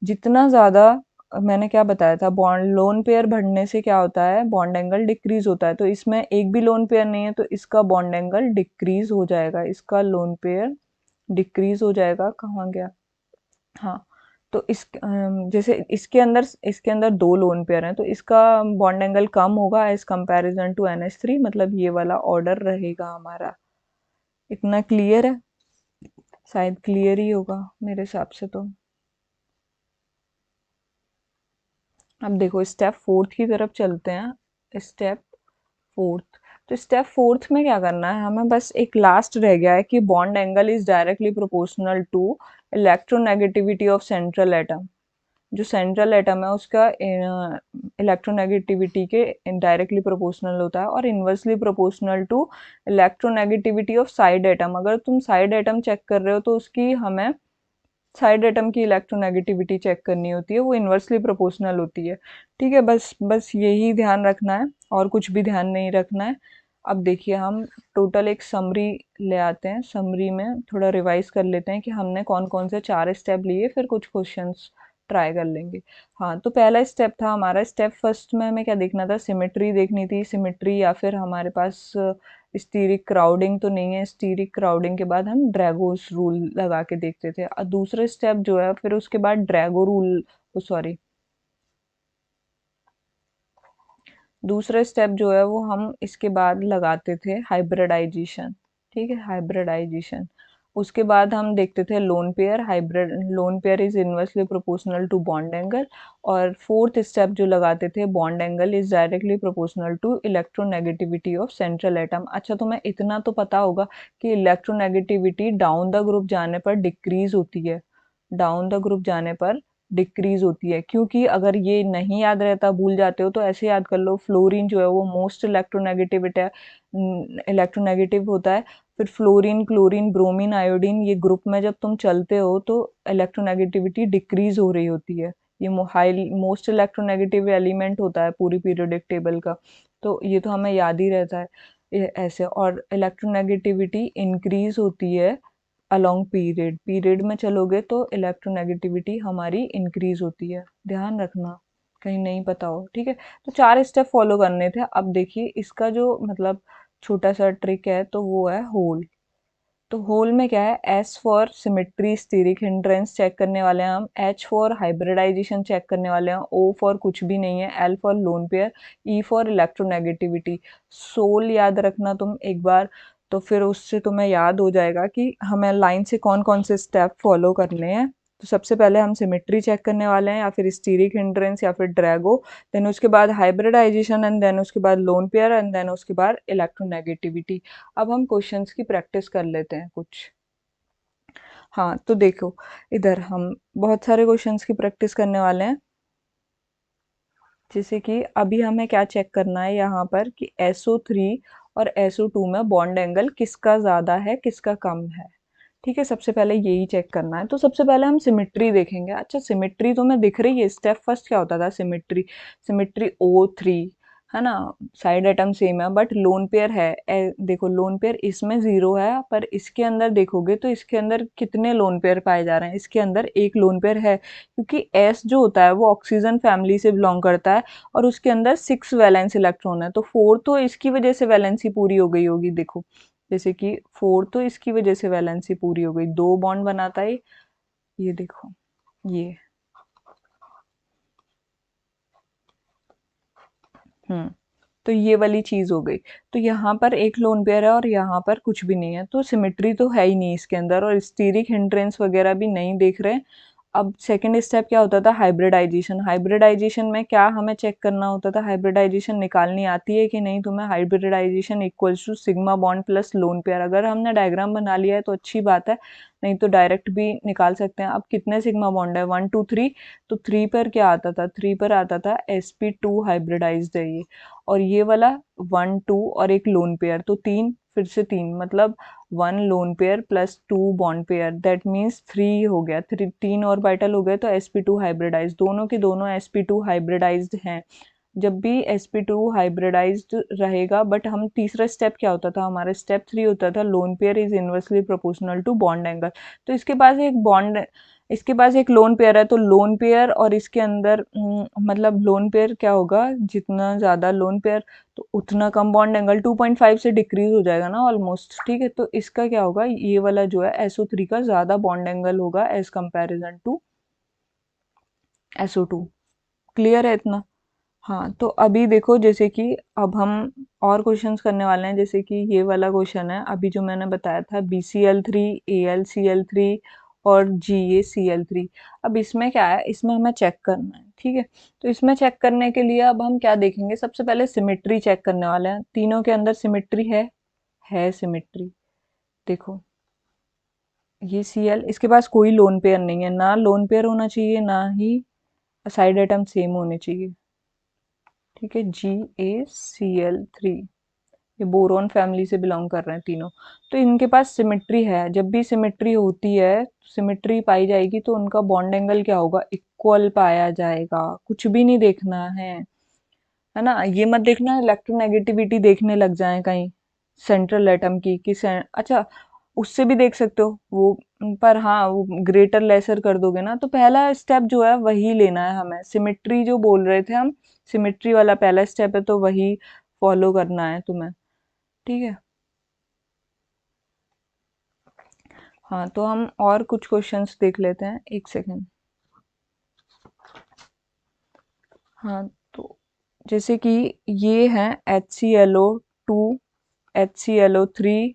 जितना ज़्यादा, मैंने क्या बताया था, बॉन्ड लोन पेयर बढ़ने से क्या होता है, बॉन्ड एंगल डिक्रीज होता है। तो इसमें एक भी लोन पेयर नहीं है तो इसका बॉन्ड एंगल डिक्रीज हो जाएगा, इसका लोन पेयर डिक्रीज हो जाएगा। कहाँ गया, हाँ। तो जैसे इसके अंदर दो लोन पेयर हैं, तो इसका बॉन्ड एंगल कम होगा एज कंपैरिजन टू NH3, मतलब ये वाला ऑर्डर रहेगा हमारा। इतना क्लियर है, शायद क्लियर ही होगा मेरे हिसाब से तो। अब देखो स्टेप फोर्थ की तरफ चलते हैं, स्टेप फोर्थ। तो स्टेप फोर्थ में क्या करना है हमें, बस एक लास्ट रह गया है कि bond angle is directly proportional to electronegativity of central atom. जो सेंट्रल एटम है उसका इलेक्ट्रोनेगेटिविटी के डायरेक्टली प्रोपोर्शनल होता है, और inversely proportional to electronegativity of side atom. अगर तुम साइड एटम चेक कर रहे हो तो उसकी हमें साइड एटम की इलेक्ट्रोनेगेटिविटी चेक करनी होती है, वो इन्वर्सली प्रोपोर्शनल होती है। ठीक है, बस बस यही ध्यान रखना है, और कुछ भी ध्यान नहीं रखना है। अब देखिए हम टोटल एक समरी ले आते हैं, समरी में थोड़ा रिवाइज कर लेते हैं कि हमने कौन कौन से चार स्टेप लिए, फिर कुछ क्वेश्चंस ट्राई कर लेंगे। हाँ, तो पहला स्टेप था हमारा, स्टेप फर्स्ट में हमें क्या देखना था, सिमेट्री देखनी थी। सिमेट्री या फिर हमारे पास स्टीरिक क्राउडिंग तो नहीं है, स्टीरिक क्राउडिंग के बाद हम ड्रैगोस रूल लगा के देखते थे। और दूसरे स्टेप जो है फिर उसके बाद ड्रैगो रूल, सॉरी, दूसरा स्टेप जो है वो हम इसके बाद लगाते थे हाइब्रिडाइजेशन। ठीक है, हाइब्रिडाइजेशन। उसके बाद हम देखते थे lone pair, hybrid lone pair is inversely proportional to bond angle. और फोर्थ स्टेप जो लगाते थे, bond angle is directly proportional to electronegativity of central atom. अच्छा, तुम्हें इतना तो पता होगा कि इलेक्ट्रोनेगेटिविटी डाउन द ग्रुप जाने पर डिक्रीज होती है, डाउन द ग्रुप जाने पर डिक्रीज होती है। क्योंकि अगर ये नहीं याद रहता, भूल जाते हो, तो ऐसे याद कर लो, फ्लोरीन जो है वो मोस्ट इलेक्ट्रोनेगेटिविटी इलेक्ट्रोनेगेटिव होता है। फिर फ्लोरीन, क्लोरीन, ब्रोमीन, आयोडीन, ये ग्रुप में जब तुम चलते हो तो इलेक्ट्रोनेगेटिविटी डिक्रीज हो रही होती है। ये हाई मोस्ट इलेक्ट्रोनेगेटिव एलिमेंट होता है पूरी पीरियोडिक टेबल का, तो ये तो हमें याद ही रहता है। ऐसे, और इलेक्ट्रोनेगेटिविटी इंक्रीज होती है अलोंग पीरियड, पीरियड में चलोगे तो इलेक्ट्रोनेगेटिविटी हमारी इंक्रीज होती है, ध्यान रखना कहीं नहीं पता हो। ठीक है, तो चार स्टेप फॉलो करने थे। अब देखिए इसका जो मतलब छोटा सा ट्रिक है तो वो है होल। तो होल में क्या है, S for symmetry steric hindrance check करने वाले हैं हम, एच फॉर हाइब्रिडाइजेशन चेक करने वाले हैं, ओ फॉर कुछ भी नहीं है, L for lone pair, E for electronegativity. सोल याद रखना तुम एक बार, तो फिर उससे तुम्हें याद हो जाएगा कि हमें लाइन से कौन कौन से स्टेप फॉलो करने हैं। तो सबसे पहले हम सिमेट्री चेक करने वाले हैं, या फिर स्टीरिक हिंड्रेंस, या फिर ड्रैगो, देन उसके बाद हाइब्रिडाइजेशन, एंड देन उसके बाद लोन पेयर, एंड देन उसके बाद इलेक्ट्रोनेगेटिविटी। अब हम क्वेश्चंस की प्रैक्टिस कर लेते हैं कुछ। हाँ, तो देखो, इधर हम बहुत सारे क्वेश्चंस की प्रैक्टिस करने वाले हैं। जैसे कि अभी हमें क्या चेक करना है यहाँ पर कि SO3 और SO2 में बॉन्ड एंगल किसका ज़्यादा है, किसका कम है। ठीक है, सबसे पहले यही चेक करना है। तो सबसे पहले हम सिमेट्री देखेंगे। अच्छा, सिमेट्री तुम्हें दिख रही है, स्टेप फर्स्ट क्या होता था, सिमेट्री, सिमेट्री O3, है ना, साइड एटम सेम है, बट लोन पेयर है, देखो लोन पेयर इसमें 0 है, पर इसके अंदर देखोगे तो इसके अंदर कितने लोन पेयर पाए जा रहे हैं, इसके अंदर एक लोन पेयर है, क्योंकि S जो होता है वो ऑक्सीजन फैमिली से बिलोंग करता है, और उसके अंदर 6 वैलेंस इलेक्ट्रॉन है, तो 4 तो इसकी वजह से वैलेंसी पूरी हो गई होगी। देखो, जैसे कि 4 तो इसकी वजह से वैलेंसी पूरी हो गई, 2 बॉन्ड बनाता है, ये देखो, ये, तो ये वाली चीज हो गई। तो यहाँ पर एक लोन पेयर है और यहाँ पर कुछ भी नहीं है, तो सिमेट्री तो है ही नहीं इसके अंदर, और स्टीरिक हिंड्रेंस वगैरह भी नहीं देख रहे हैं। अब सेकंड स्टेप क्या होता था, हाइब्रिडाइजेशन। हाइब्रिडाइजेशन में क्या हमें चेक करना होता था, हाइब्रिडाइजेशन निकालनी आती है कि नहीं तुम्हें। Hybridization equals to sigma bond plus lone pair. अगर हमने डायग्राम बना लिया है तो अच्छी बात है, नहीं तो डायरेक्ट भी निकाल सकते हैं। अब कितने सिग्मा बॉन्ड है, 1 2 3, तो 3 पर क्या आता था, 3 पर आता था sp2 हाइब्रिडाइज्ड है ये, और ये वाला 1 2 और एक लोन पेयर, तो 3, फिर से 3, मतलब 1 loan pair plus 2 bond pair, that means 3 हो गया, 3 ऑर्बिटल हो गए, तो sp2 हाइब्रिडाइज्ड, दोनों के दोनों sp2 हाइब्रिडाइज्ड हैं। जब भी sp2 हाइब्रिडाइज्ड रहेगा, बट हम तीसरा स्टेप क्या होता था, हमारा स्टेप 3 होता था, lone pair is inversely proportional to bond angle. तो इसके पास एक लोन पेयर है, तो लोन पेयर और इसके अंदर मतलब लोन पेयर क्या होगा, जितना ज़्यादा लोन पेयर तो उतना कम बॉन्ड एंगल, 2.5 से डिक्रीज हो जाएगा ना ऑलमोस्ट। ठीक है, तो इसका क्या होगा, ये वाला जो है SO3 का ज़्यादा बॉन्ड एंगल होगा as comparison to SO2। Clear है इतना। हाँ, तो अभी देखो, जैसे कि अब हम और क्वेश्चंस करने वाले हैं। जैसे कि ये वाला क्वेश्चन है अभी जो मैंने बताया था, BCl3, AlCl3 और GaCl3। अब इसमें क्या है, इसमें हमें चेक करना है। ठीक है, तो इसमें चेक करने के लिए अब हम क्या देखेंगे, सबसे पहले सिमेट्री चेक करने वाले हैं। तीनों के अंदर सिमेट्री है सिमेट्री। देखो, ये Cl, इसके पास कोई लोन पेयर नहीं है, ना लोन पेयर होना चाहिए, ना ही साइड एटम सेम होने चाहिए। ठीक है, GaCl3, ये बोरोन फैमिली से बिलोंग कर रहे हैं तीनों, तो इनके पास सिमेट्री है। जब भी सिमेट्री होती है, सिमेट्री पाई जाएगी, तो उनका बॉन्ड एंगल क्या होगा, इक्वल पाया जाएगा। कुछ भी नहीं देखना है ना, ये मत देखना इलेक्ट्रोनेगेटिविटी देखने लग जाए कहीं सेंट्रल एटम की कि अच्छा, उससे भी देख सकते हो वो, पर हाँ, वो ग्रेटर लेसर कर दोगे ना, तो पहला स्टेप जो है वही लेना है हमें, सिमेट्री जो बोल रहे थे हम, सिमेट्री वाला पहला स्टेप है, तो वही फॉलो करना है तुम्हें। ठीक है, हाँ, तो हम और कुछ क्वेश्चंस देख लेते हैं, एक सेकेंड। हाँ, तो जैसे कि ये है HClO2, HClO3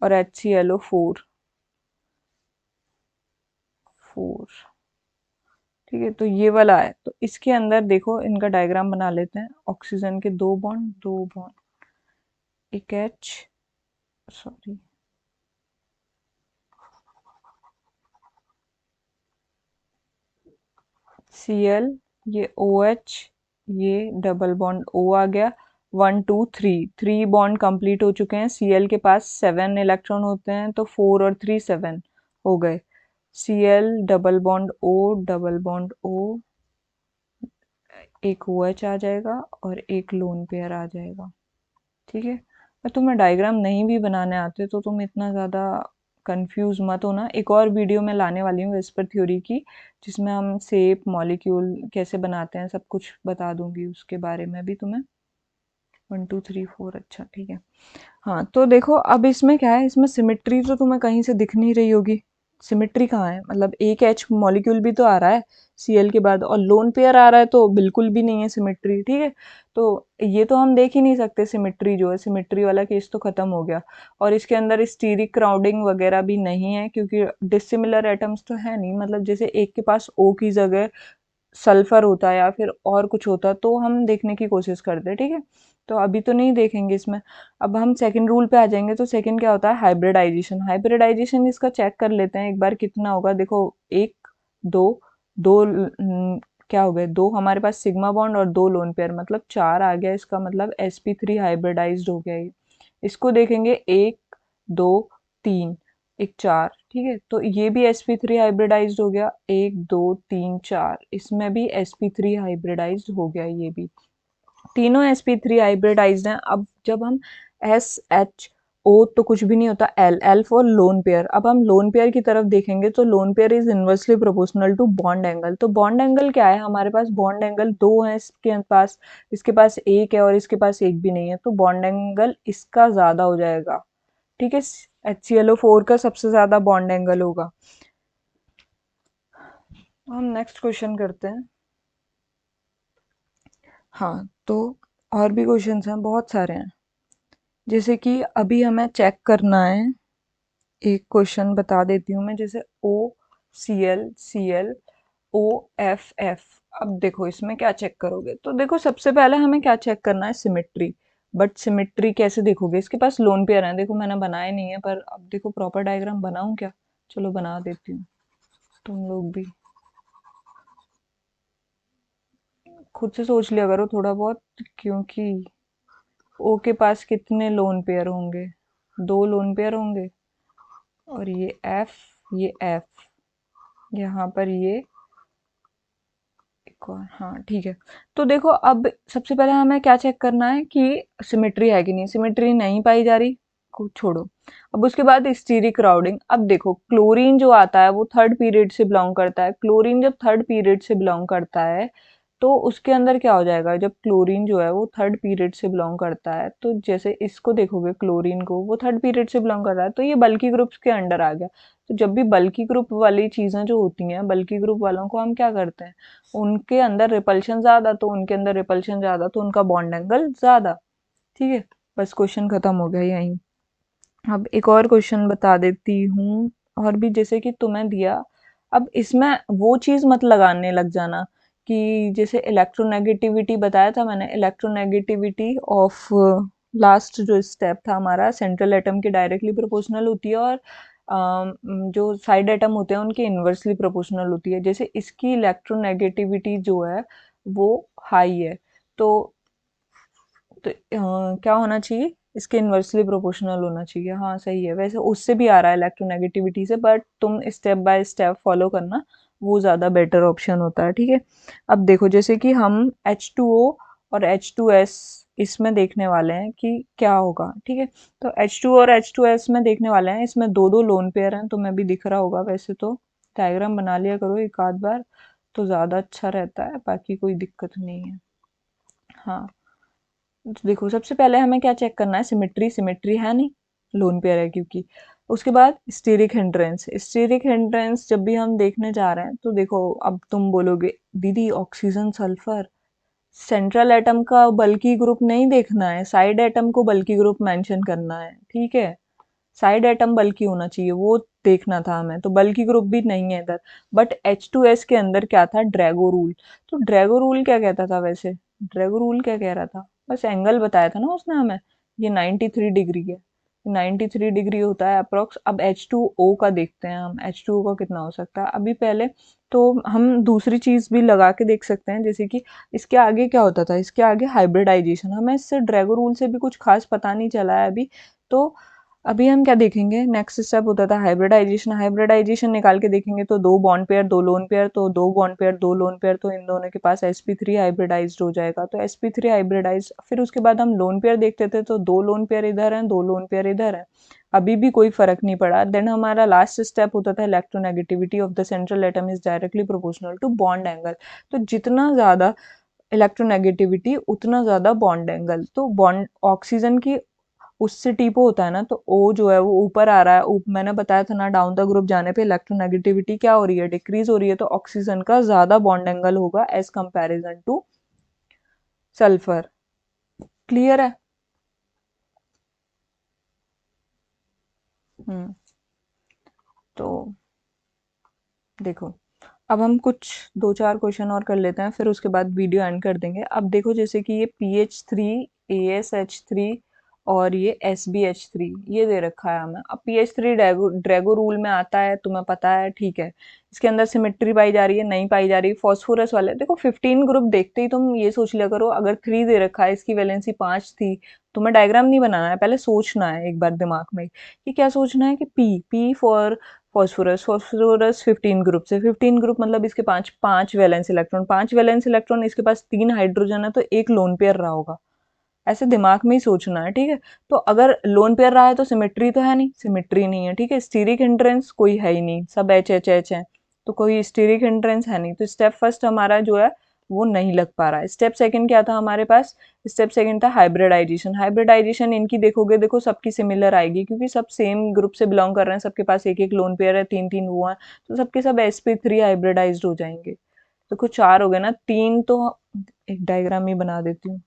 और HClO4, 4। ठीक है, तो ये वाला है, तो इसके अंदर देखो, इनका डायग्राम बना लेते हैं। ऑक्सीजन के दो बॉन्ड, एक H, सॉरी, Cl, ये OH, ये डबल बॉन्ड O आ गया, 1 2 3, 3 बॉन्ड कंप्लीट हो चुके हैं। Cl के पास 7 इलेक्ट्रॉन होते हैं, तो 4 और 3 7 हो गए। Cl double bond O, double bond O, एक OH आ जाएगा और एक लोन पेयर आ जाएगा। ठीक है, और तुम्हें डायग्राम नहीं भी बनाने आते तो तुम इतना ज़्यादा कंफ्यूज मत होना। एक और वीडियो मैं लाने वाली हूँ विस्पर थ्योरी की, जिसमें हम शेप, मॉलिक्यूल कैसे बनाते हैं, सब कुछ बता दूंगी, उसके बारे में भी तुम्हें। 1 2 3 4, अच्छा ठीक है। हाँ, तो देखो अब इसमें क्या है, इसमें सिमेट्री तो तुम्हें कहीं से दिख नहीं रही होगी। सिमेट्री कहाँ है, मतलब एक एच मॉलिक्यूल भी तो आ रहा है सीएल के बाद, और लोन पेयर आ रहा है तो बिल्कुल भी नहीं है सिमेट्री, ठीक है। तो ये तो हम देख ही नहीं सकते सिमेट्री, जो है सिमेट्री वाला केस तो खत्म हो गया। और इसके अंदर स्टीरिक क्राउडिंग वगैरह भी नहीं है, क्योंकि डिसिमिलर एटम्स तो है नहीं, मतलब जैसे एक के पास ओ की जगह सल्फर होता है या फिर और कुछ होता तो हम देखने की कोशिश करते, ठीक है। तो अभी तो नहीं देखेंगे इसमें। अब हम सेकंड रूल पे आ जाएंगे, तो सेकंड क्या होता है, हाइब्रिडाइजेशन। हाइब्रिडाइजेशन इसका चेक कर लेते हैं एक बार कितना होगा। देखो एक, दो, दो क्या हो गए, दो हमारे पास सिग्मा बॉन्ड और दो लोन पेयर, मतलब चार आ गया। इसका मतलब sp3 हाइब्रिडाइज्ड हो गया ये। इसको देखेंगे, एक, दो, तीन, एक चार, ठीक है। तो ये भी sp3 हाइब्रिडाइज्ड हो गया, एक, दो, तीन, चार। इसमें भी sp3 हाइब्रिडाइज्ड हो गया ये भी। तीनों sp3 हाइब्रिडाइज्ड हैं। अब जब हम एस एच ओ तो कुछ भी नहीं होता, L L for lone pair. अब हम लोन पेयर की तरफ देखेंगे तो lone pair is inversely proportional to bond angle. तो बॉन्ड एंगल क्या है, हमारे पास बॉन्ड एंगल दो है इसके पास, इसके पास एक है और इसके पास एक भी नहीं है, तो बॉन्ड एंगल इसका ज्यादा हो जाएगा, ठीक है। HClO4 का सबसे ज्यादा बॉन्ड एंगल होगा। हम नेक्स्ट क्वेश्चन करते हैं। हाँ, तो और भी क्वेश्चंस हैं, बहुत सारे हैं। जैसे कि अभी हमें चेक करना है, एक क्वेश्चन बता देती हूँ मैं, जैसे OCl, Cl, OFF। अब देखो इसमें क्या चेक करोगे, तो देखो सबसे पहले हमें क्या चेक करना है, सिमेट्री। बट सिमेट्री कैसे देखोगे, इसके पास लोन पेयर है। देखो मैंने बनाया नहीं है, पर अब देखो प्रॉपर डायग्राम बनाऊं क्या, चलो बना देती हूँ, तुम लोग भी खुद से सोच लिया करो थोड़ा बहुत, क्योंकि ओ के पास कितने लोन पेयर होंगे, दो लोन पेयर होंगे। और ये एफ, ये एफ, यहाँ पर ये एक और, हाँ ठीक है। तो देखो अब सबसे पहले हमें क्या चेक करना है कि सिमेट्री है कि नहीं। सिमेट्री नहीं पाई जा रही, को छोड़ो। अब उसके बाद स्टीरिक क्राउडिंग। अब देखो क्लोरीन जो आता है वो थर्ड पीरियड से बिलोंग करता है। क्लोरीन जब थर्ड पीरियड से बिलोंग करता है तो उसके अंदर क्या हो जाएगा, जब क्लोरीन जो है वो थर्ड पीरियड से बिलोंग करता है, तो जैसे इसको देखोगे क्लोरीन को, वो थर्ड पीरियड से बिलोंग कर रहा है, तो ये बल्की ग्रुप्स के अंडर आ गया। तो जब भी बल्की ग्रुप वाली चीजें जो होती हैं, बल्की ग्रुप वालों को हम क्या करते हैं, उनके अंदर रिपल्शन ज्यादा, तो उनके अंदर रिपल्शन ज्यादा तो उनका बॉन्ड एंगल ज्यादा, ठीक है। बस क्वेश्चन खत्म हो गया यहीं। अब एक और क्वेश्चन बता देती हूँ, और भी जैसे कि तुम्हें दिया। अब इसमें वो चीज मत लगाने लग जाना कि जैसे इलेक्ट्रोनेगेटिविटी बताया था मैंने, इलेक्ट्रोनेगेटिविटी ऑफ लास्ट जो स्टेप था हमारा, सेंट्रल एटम के डायरेक्टली प्रोपोर्शनल होती है, और जो साइड एटम होते हैं उनके इन्वर्सली प्रोपोर्शनल होती है। जैसे इसकी इलेक्ट्रोनेगेटिविटी जो है वो हाई है, तो क्या होना चाहिए, इसके इन्वर्सली प्रोपोर्शनल होना चाहिए। हाँ सही है, वैसे उससे भी आ रहा है इलेक्ट्रोनेगेटिविटी से, बट तुम स्टेप बाय स्टेप फॉलो करना, वो ज़्यादा बेटर ऑप्शन होता है, ठीक है। अब देखो जैसे कि हम H2O और H2S इसमें देखने वाले हैं कि क्या होगा, ठीक है। तो H2O और H2S में देखने वाले हैं, इसमें दो दो लोन पेयर हैं, तुम्हें भी दिख रहा होगा। वैसे तो डायग्राम बना लिया करो एक आध बार, तो ज़्यादा अच्छा रहता है, बाकी कोई दिक्कत नहीं है। हाँ, तो देखो सबसे पहले हमें क्या चेक करना है, सिमेट्री। सिमेट्री है नहीं, लोन पेयर है क्योंकि। उसके बाद स्टीरिक हिंड्रेंस। स्टीरिक हिंड्रेंस जब भी हम देखने जा रहे हैं, तो देखो अब तुम बोलोगे दीदी ऑक्सीजन सल्फर, सेंट्रल एटम का बल्की ग्रुप नहीं देखना है, साइड एटम को बल्की ग्रुप मेंशन करना है, ठीक है। साइड एटम बल्कि होना चाहिए, वो देखना था हमें, तो बल्कि ग्रुप भी नहीं है इधर। बट H2S के अंदर क्या था, ड्रैगो रूल। तो ड्रैगो रूल क्या कहता था वैसे, ड्रैगो रूल क्या कह रहा था, बस एंगल बताया था ना उसने हमें, ये 93 डिग्री है, 93 डिग्री होता है अप्रोक्स। अब H2O का देखते हैं हम, H2O का कितना हो सकता है अभी पहले। तो हम दूसरी चीज भी लगा के देख सकते हैं, जैसे कि इसके आगे क्या होता था, इसके आगे हाइब्रिडाइजेशन। हमें इससे ड्रैगो रूल से भी कुछ खास पता नहीं चला है अभी। तो अभी हम क्या देखेंगे, नेक्स्ट स्टेप होता था हाइब्रिडाइजेशन। हाइब्रिडाइजेशन निकाल के देखेंगे तो दो बॉन्ड पेयर दो लोन पेयर, तो दो बॉन्ड पेयर दो लोन पेयर, तो इन दोनों के पास sp3 हाइब्रिडाइज्ड हो जाएगा। तो sp3 हाइब्रिडाइज्ड, फिर उसके बाद हम लोन पेयर देखते थे, तो दो लोन पेयर इधर हैं, दो लोन पेयर इधर हैं, अभी भी कोई फर्क नहीं पड़ा। देन हमारा लास्ट स्टेप होता था electronegativity of the central atom is directly proportional to bond angle. तो जितना ज्यादा इलेक्ट्रोनेगेटिविटी उतना ज़्यादा बॉन्ड एंगल। तो बॉन्ड ऑक्सीजन की उससे टीपो होता है ना, तो ओ जो है वो ऊपर आ रहा है, मैंने बताया था ना डाउन द ग्रुप जाने पे इलेक्ट्रोनेगेटिविटी क्या हो रही है, डिक्रीज हो रही है, तो ऑक्सीजन का ज़्यादा बॉन्ड एंगल होगा as comparison to sulphur. Clear है? हम्म। तो देखो, अब हम कुछ 2-4 क्वेश्चन और कर लेते हैं, फिर उसके बाद वीडियो एंड कर देंगे। अब देखो, जैसे कि ये PH3, ASH3 और ये SbH3 ये दे रखा है हमें। अब PH3 ड्रैगो रूल में आता है, तुम्हें पता है, ठीक है। इसके अंदर सिमेट्री पाई जा रही है, नहीं पाई जा रही। फॉस्फोरस वाले देखो, 15 ग्रुप देखते ही तुम ये सोच लिया करो, अगर 3 दे रखा है, इसकी वैलेंसी 5 थी। तुम्हें डायग्राम नहीं बनाना है, पहले सोचना है एक बार दिमाग में कि क्या सोचना है कि पी फॉर फॉस्फोरस 15 ग्रुप से, 15 ग्रुप मतलब इसके पांच पांच वैलेंस इलेक्ट्रॉन, 5 वैलेंस इलेक्ट्रॉन, इसके पास 3 हाइड्रोजन है, तो एक लोन पेयर रहा होगा। ऐसे दिमाग में ही सोचना है, ठीक है। तो अगर लोन पेयर रहा है तो सिमेट्री तो है नहीं, सिमेट्री नहीं है, ठीक है। स्टीरिक हिंड्रेंस कोई है ही नहीं, सब एच एच एच है, तो कोई स्टीरिक हिंड्रेंस है नहीं। तो स्टेप फर्स्ट हमारा जो है वो नहीं लग पा रहा है। स्टेप सेकंड क्या था हमारे पास? स्टेप सेकंड था हाइब्रिडाइजेशन। हाइब्रिडाइजेशन इनकी देखोगे, देखो सबकी सिमिलर आएगी, क्योंकि सब सेम ग्रुप से बिलोंग कर रहे हैं, सबके पास एक एक लोन पेयर है, 3-3 वो है, तो सबके सब sp3 हाइब्रिडाइज्ड हो जाएंगे। देखो 4 हो गए ना, 3 तो एक डायग्राम ही बना देती हूँ।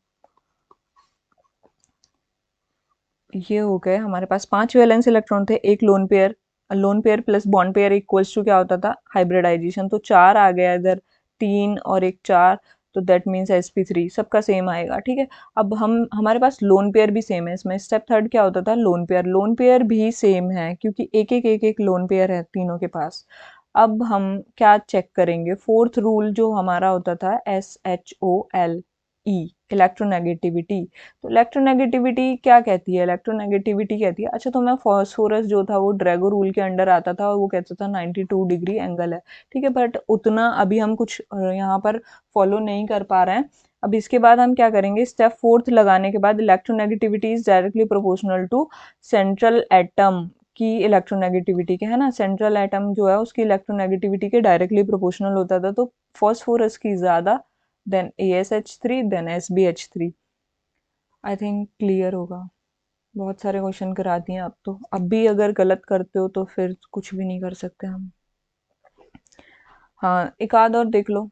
ये हो गए हमारे पास 5 वैलेंस इलेक्ट्रॉन थे, एक lone pair. Lone pair plus bond pair equals to क्या होता था? हाइब्रिडाइजेशन। तो 4 आ गया इधर, 3 और एक 4, तो दैट मीन्स sp3 सबका सेम आएगा, ठीक है। अब हम हमारे पास लोन पेयर भी सेम है इसमें। स्टेप थर्ड क्या होता था? Lone pair. लोन पेयर भी सेम है, क्योंकि एक एक लोन पेयर है तीनों के पास। अब हम क्या चेक करेंगे? फोर्थ रूल जो हमारा होता था SHOLE, इलेक्ट्रोनेगेटिविटी। तो इलेक्ट्रोनेगेटिविटी क्या कहती है? इलेक्ट्रोनेगेटिविटी कहती है, अच्छा, तो मैं फॉस्फोरस जो था वो ड्रैगो रूल के अंडर आता था, और वो कहता था 92 डिग्री एंगल है, ठीक है। बट उतना अभी हम कुछ यहाँ पर फॉलो नहीं कर पा रहे हैं। अब इसके बाद हम क्या करेंगे? स्टेप फोर्थ लगाने के बाद electronegativity is directly proportional to central atom की इलेक्ट्रोनेगेटिविटी के, है ना। सेंट्रल एटम जो है उसकी इलेक्ट्रोनेगेटिविटी के डायरेक्टली प्रोपोर्शनल होता था, तो फॉस्फोरस की ज्यादा, then ASH3, then SbH3। I think clear होगा। बहुत सारे क्वेश्चन करा दिए अब तो, अब भी अगर गलत करते हो तो फिर कुछ भी नहीं कर सकते हम। हाँ, एक आध और देख लो,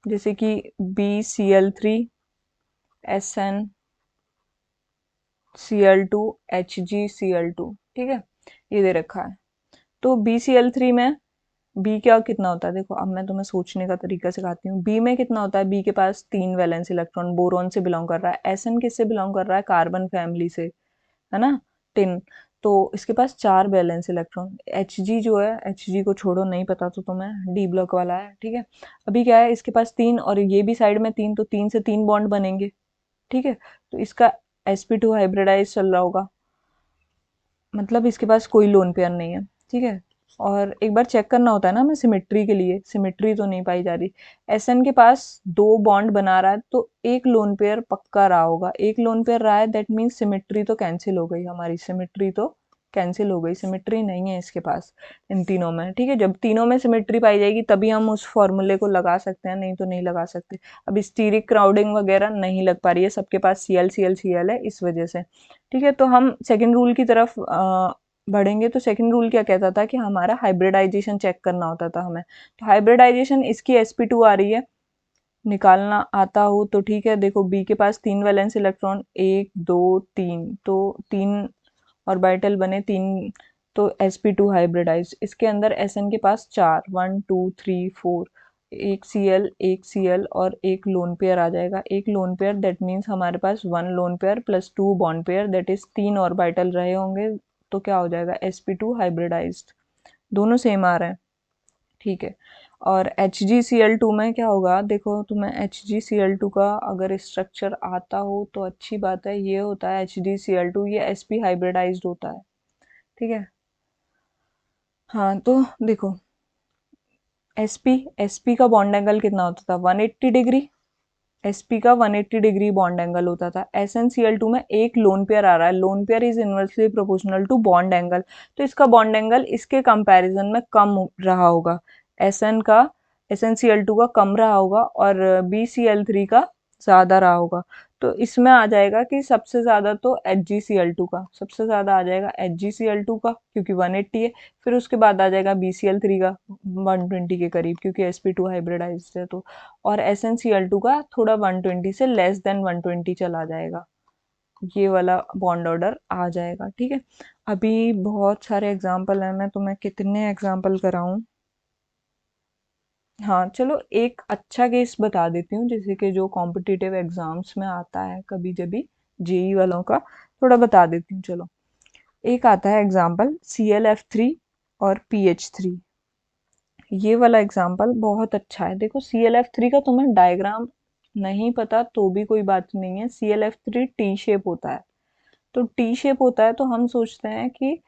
जैसे कि BCl3SN Cl2HgCl2, ठीक है, ये दे रखा है। तो BCl3 में बी क्या कितना होता है? देखो, अब मैं तुम्हें सोचने का तरीका सिखाती हूँ। बी में कितना होता है? बी के पास 3 वैलेंस इलेक्ट्रॉन, बोरॉन से बिलोंग कर रहा है। एसएन किससे बिलोंग कर रहा है? कार्बन फैमिली से, है ना, टिन। तो इसके पास 4 बैलेंस इलेक्ट्रॉन। Hg जो है, Hg को छोड़ो, नहीं पता तो तुम्हें, डी ब्लॉक वाला है, ठीक है। अभी क्या है, इसके पास 3 और ये भी साइड में 3, तो 3 से 3 बॉन्ड बनेंगे, ठीक है। तो इसका sp2 हाइब्रिडाइज चल रहा होगा, मतलब इसके पास कोई लोन पेयर नहीं है, ठीक है। और एक बार चेक करना होता है ना हमें सिमेट्री के लिए, सिमेट्री तो नहीं पाई जा रही। एसएन के पास 2 बॉन्ड बना रहा है, तो एक लोन पेयर पक्का रहा होगा। एक लोन पेयर रहा है, दैट मीन्स सिमेट्री तो कैंसिल हो गई हमारी, सिमेट्री तो कैंसिल हो गई, सिमेट्री नहीं है इसके पास इन तीनों में, ठीक है। जब तीनों में सिमेट्री पाई जाएगी तभी हम उस फॉर्मूले को लगा सकते हैं, नहीं तो नहीं लगा सकते। अब स्टीरिक क्राउडिंग वगैरह नहीं लग पा रही है, सबके पास Cl है, इस वजह से, ठीक है। तो हम सेकेंड रूल की तरफ बढ़ेंगे। तो सेकंड रूल क्या कहता था कि हमारा हाइब्रिडाइजेशन चेक करना होता था हमें। तो हाइब्रिडाइजेशन, इसकी sp2 आ रही है, निकालना आता हो तो ठीक है। देखो, बी के पास 3 वैलेंस इलेक्ट्रॉन, 1 2 3, तो 3 ऑर्बिटल बने, 3, तो sp2 हाइब्रिडाइज। इसके अंदर Sn के पास 4, 1 2 3 4, एक Cl और एक लोन पेयर आ जाएगा। एक लोन पेयर, दैट मीन्स हमारे पास 1 loan pair plus 2 bond pair, that is 3 orbital रहे होंगे, तो क्या हो जाएगा? sp2 hybridised. दोनों सेम आ रहे हैं, ठीक है। और HgCl2 में क्या होगा? देखो, तुम्हें HgCl2 का अगर स्ट्रक्चर आता हो तो अच्छी बात है। ये होता है HgCl2, ये sp हाइब्रिडाइज्ड होता है, ठीक है। हाँ, तो देखो, sp का बॉन्ड एंगल कितना होता था? 180 डिग्री। sp का 180 डिग्री बॉन्ड एंगल होता था। SnCl2 में एक लोन पेयर आ रहा है, lone pair is inversely proportional to bond angle, तो इसका बॉन्ड एंगल इसके कंपैरिजन में कम रहा होगा। Sn का, SnCl2 का कम रहा होगा, और BCl3 का ज़्यादा रहा होगा। तो इसमें आ जाएगा कि सबसे ज़्यादा तो HgCl2 का, सबसे ज़्यादा आ जाएगा HgCl2 का क्योंकि 180 है। फिर उसके बाद आ जाएगा BCl3 का 120 के करीब क्योंकि sp2 हाइब्रिडाइज्ड है तो। और SnCl2 का थोड़ा 120 से लेस देन 120 चला जाएगा। ये वाला बॉन्ड ऑर्डर आ जाएगा, ठीक है। अभी बहुत सारे एग्जाम्पल हैं, मैं तुम्हें कितने एग्जाम्पल कराऊं। हाँ चलो एक अच्छा केस बता देती हूँ, जैसे कि जो कॉम्पिटिटिव एग्जाम्स में आता है कभी जभी, जेई वालों का, थोड़ा बता देती हूँ चलो। एक आता है एग्जाम्पल ClF3 और PH3। ये वाला एग्जाम्पल बहुत अच्छा है। देखो ClF3 का तुम्हें डायग्राम नहीं पता तो भी कोई बात नहीं है। ClF3 टी शेप होता है, तो टी शेप होता है तो हम सोचते हैं कि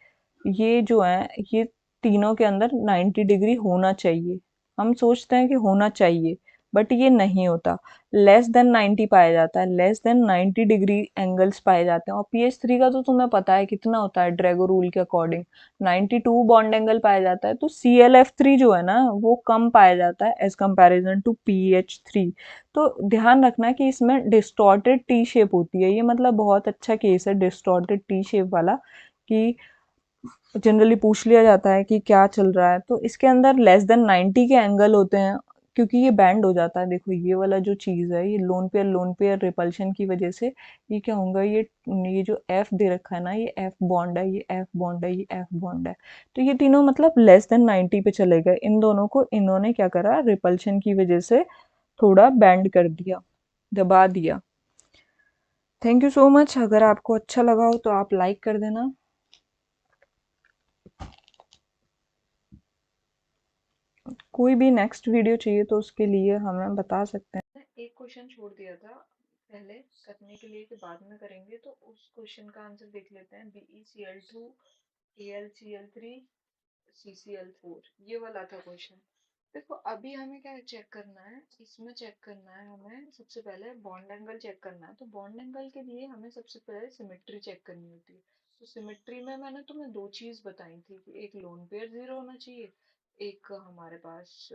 ये जो है ये तीनों के अंदर 90 डिग्री होना चाहिए। हम सोचते हैं कि होना चाहिए, बट ये नहीं होता। लेस देन 90 पाया जाता है, लेस देन 90 डिग्री एंगल्स पाए जाते हैं। और PH3 का तो तुम्हें पता है कितना होता है, ड्रैगो रूल के अकॉर्डिंग 92 बॉन्ड एंगल पाया जाता है। तो ClF3 जो है ना वो कम पाया जाता है एज कंपैरिजन टू PH3। तो ध्यान रखना कि इसमें डिस्टॉर्टेड टी शेप होती है। ये मतलब बहुत अच्छा केस है डिस्टॉर्टेड टी शेप वाला, कि जनरली पूछ लिया जाता है कि क्या चल रहा है, तो इसके अंदर लेस देन 90 के एंगल होते हैं क्योंकि ये बैंड हो जाता है। देखो ये वाला जो चीज है, ये लोन पेयर रिपल्शन की वजह से ये क्या होगा, ये जो F दे रखा है ना, ये F बॉन्ड है, ये F बॉन्ड है, ये F बॉन्ड है। तो ये तीनों मतलब लेस देन 90 पे चले गए। इन दोनों को इन्होंने क्या करा, रिपल्शन की वजह से थोड़ा बैंड कर दिया, दबा दिया। Thank you so much. अगर आपको अच्छा लगा हो तो आप लाइक कर देना। कोई भी नेक्स्ट वीडियो चाहिए तो उसके लिए हमें बता सकते हैं। एक क्वेश्चन छोड़ दिया था पहले करने के लिए कि बाद में करेंगे, तो उस क्वेश्चन का आंसर देख लेते हैं। BeCl2 AlCl3 CCl4, ये वाला था क्वेश्चन। देखो अभी हमें क्या चेक करना है, इसमें चेक करना है हमें सबसे पहले बॉन्ड एंगल चेक करना है। तो बॉन्ड एंगल के लिए हमें सबसे पहले सिमेट्री चेक करनी होती है। तो सिमेट्री में मैंने तुम्हें दो चीज बताई थी कि एक लोन पेयर जीरो होना चाहिए, एक हमारे पास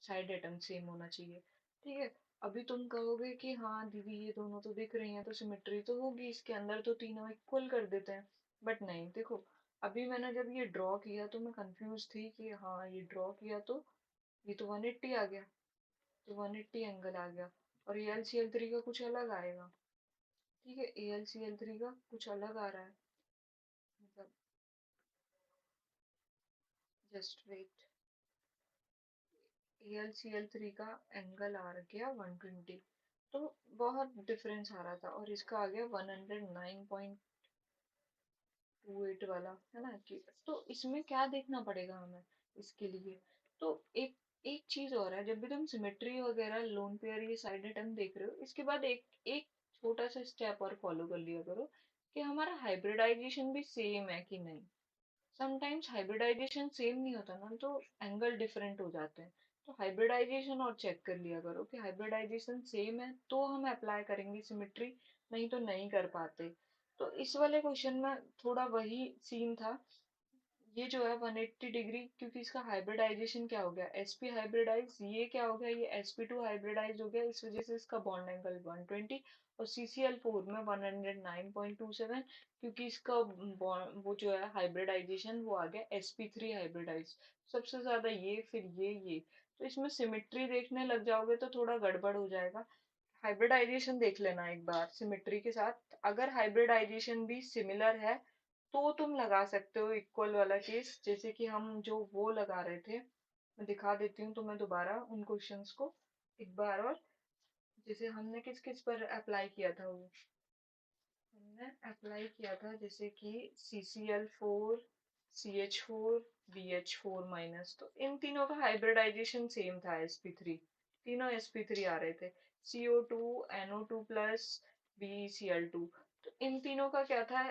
साइड एटम सेम होना चाहिए, ठीक है। अभी तुम कहोगे कि हाँ दीदी ये दोनों तो दिख रही हैं तो सिमेट्री तो होगी इसके अंदर, तो तीनों इक्वल कर देते हैं। बट नहीं, देखो अभी मैंने जब ये ड्रॉ किया तो मैं कंफ्यूज थी कि हाँ ये ड्रॉ किया तो ये तो 180 आ गया, तो 180 एंगल आ गया, और AlCl3 का कुछ अलग आएगा, ठीक है। AlCl3 का कुछ अलग आ रहा है, मतलब जस्ट वेट, AlCl3 का एंगल आ गया 120, तो बहुत डिफरेंस आ रहा था, और इसका आ गया 109.28 वाला, है ना। कि तो इसमें क्या देखना पड़ेगा हमें इसके लिए। तो एक एक चीज और है, जब भी तुम सिमेट्री वगैरह लोन पेयर ये साइड एटम देख रहे हो, इसके बाद एक एक छोटा सा स्टेप और फॉलो कर लिया करो कि हमारा हाइब्रिडाइजेशन भी सेम है कि नहीं। समटाइम्स हाइब्रिडाइजेशन सेम नहीं होता ना, तो एंगल डिफरेंट हो जाते हैं। तो हाइब्रिडाइजेशन और चेक कर लिया करो कि हाइब्रिडाइजेशन सेम है तो हम अप्लाई करेंगे सिमेट्री, नहीं तो नहीं कर पाते। तो इस वाले क्वेश्चन में थोड़ा वही सीन था। ये जो है 180 डिग्री, क्योंकि इसका हाइब्रिडाइजेशन क्या हो गया, sp हाइब्रिडाइज, ये क्या हो गया, ये sp2 हाइब्रिडाइज हो गया, इस वजह से इसका बॉन्ड एंगल 120। और CCl4 में 109.27, क्योंकि इसका वो जो है हाइब्रिडाइजेशन वो आ गया sp3 हाइब्रिडाइज। सबसे ज्यादा ये, फिर ये, तो इसमें सिमेट्री देखने लग जाओगे तो थोड़ा गड़बड़ हो जाएगा। हाइब्रिडाइजेशन देख लेना एक बार सिमेट्री के साथ, अगर हाइब्रिडाइजेशन भी सिमिलर है तो तुम लगा सकते हो इक्वल वाला केस, जैसे कि हम जो वो लगा रहे थे। मैं दिखा देती हूँ तुम्हें दोबारा उन क्वेश्चंस को एक बार और, जैसे हमने किस किस पर अप्लाई किया था वो। हमने अप्लाई किया था जैसे कि CCl4 CH4 BH4 तो इन तीनों का हाइब्रिडाइजेशन सेम था sp3, तीनों sp3 आ रहे थे। CO2 NO2 प्लस BeCl2, तो इन तीनों का क्या था,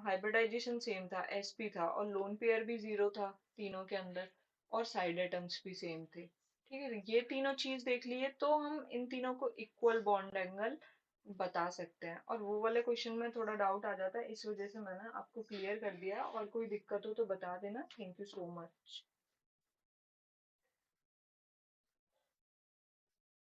हाइब्रिडाइजेशन सेम था, sp था, और लोन पेयर भी जीरो था तीनों के अंदर, और साइड एटम्स भी सेम थे, ठीक है। ये तीनों चीज देख लिए तो हम इन तीनों को इक्वल बॉन्ड एंगल बता सकते हैं। और वो वाले क्वेश्चन में थोड़ा डाउट आ जाता है, इस वजह से मैंने आपको क्लियर कर दिया। और कोई दिक्कत हो तो बता देना। Thank you so much.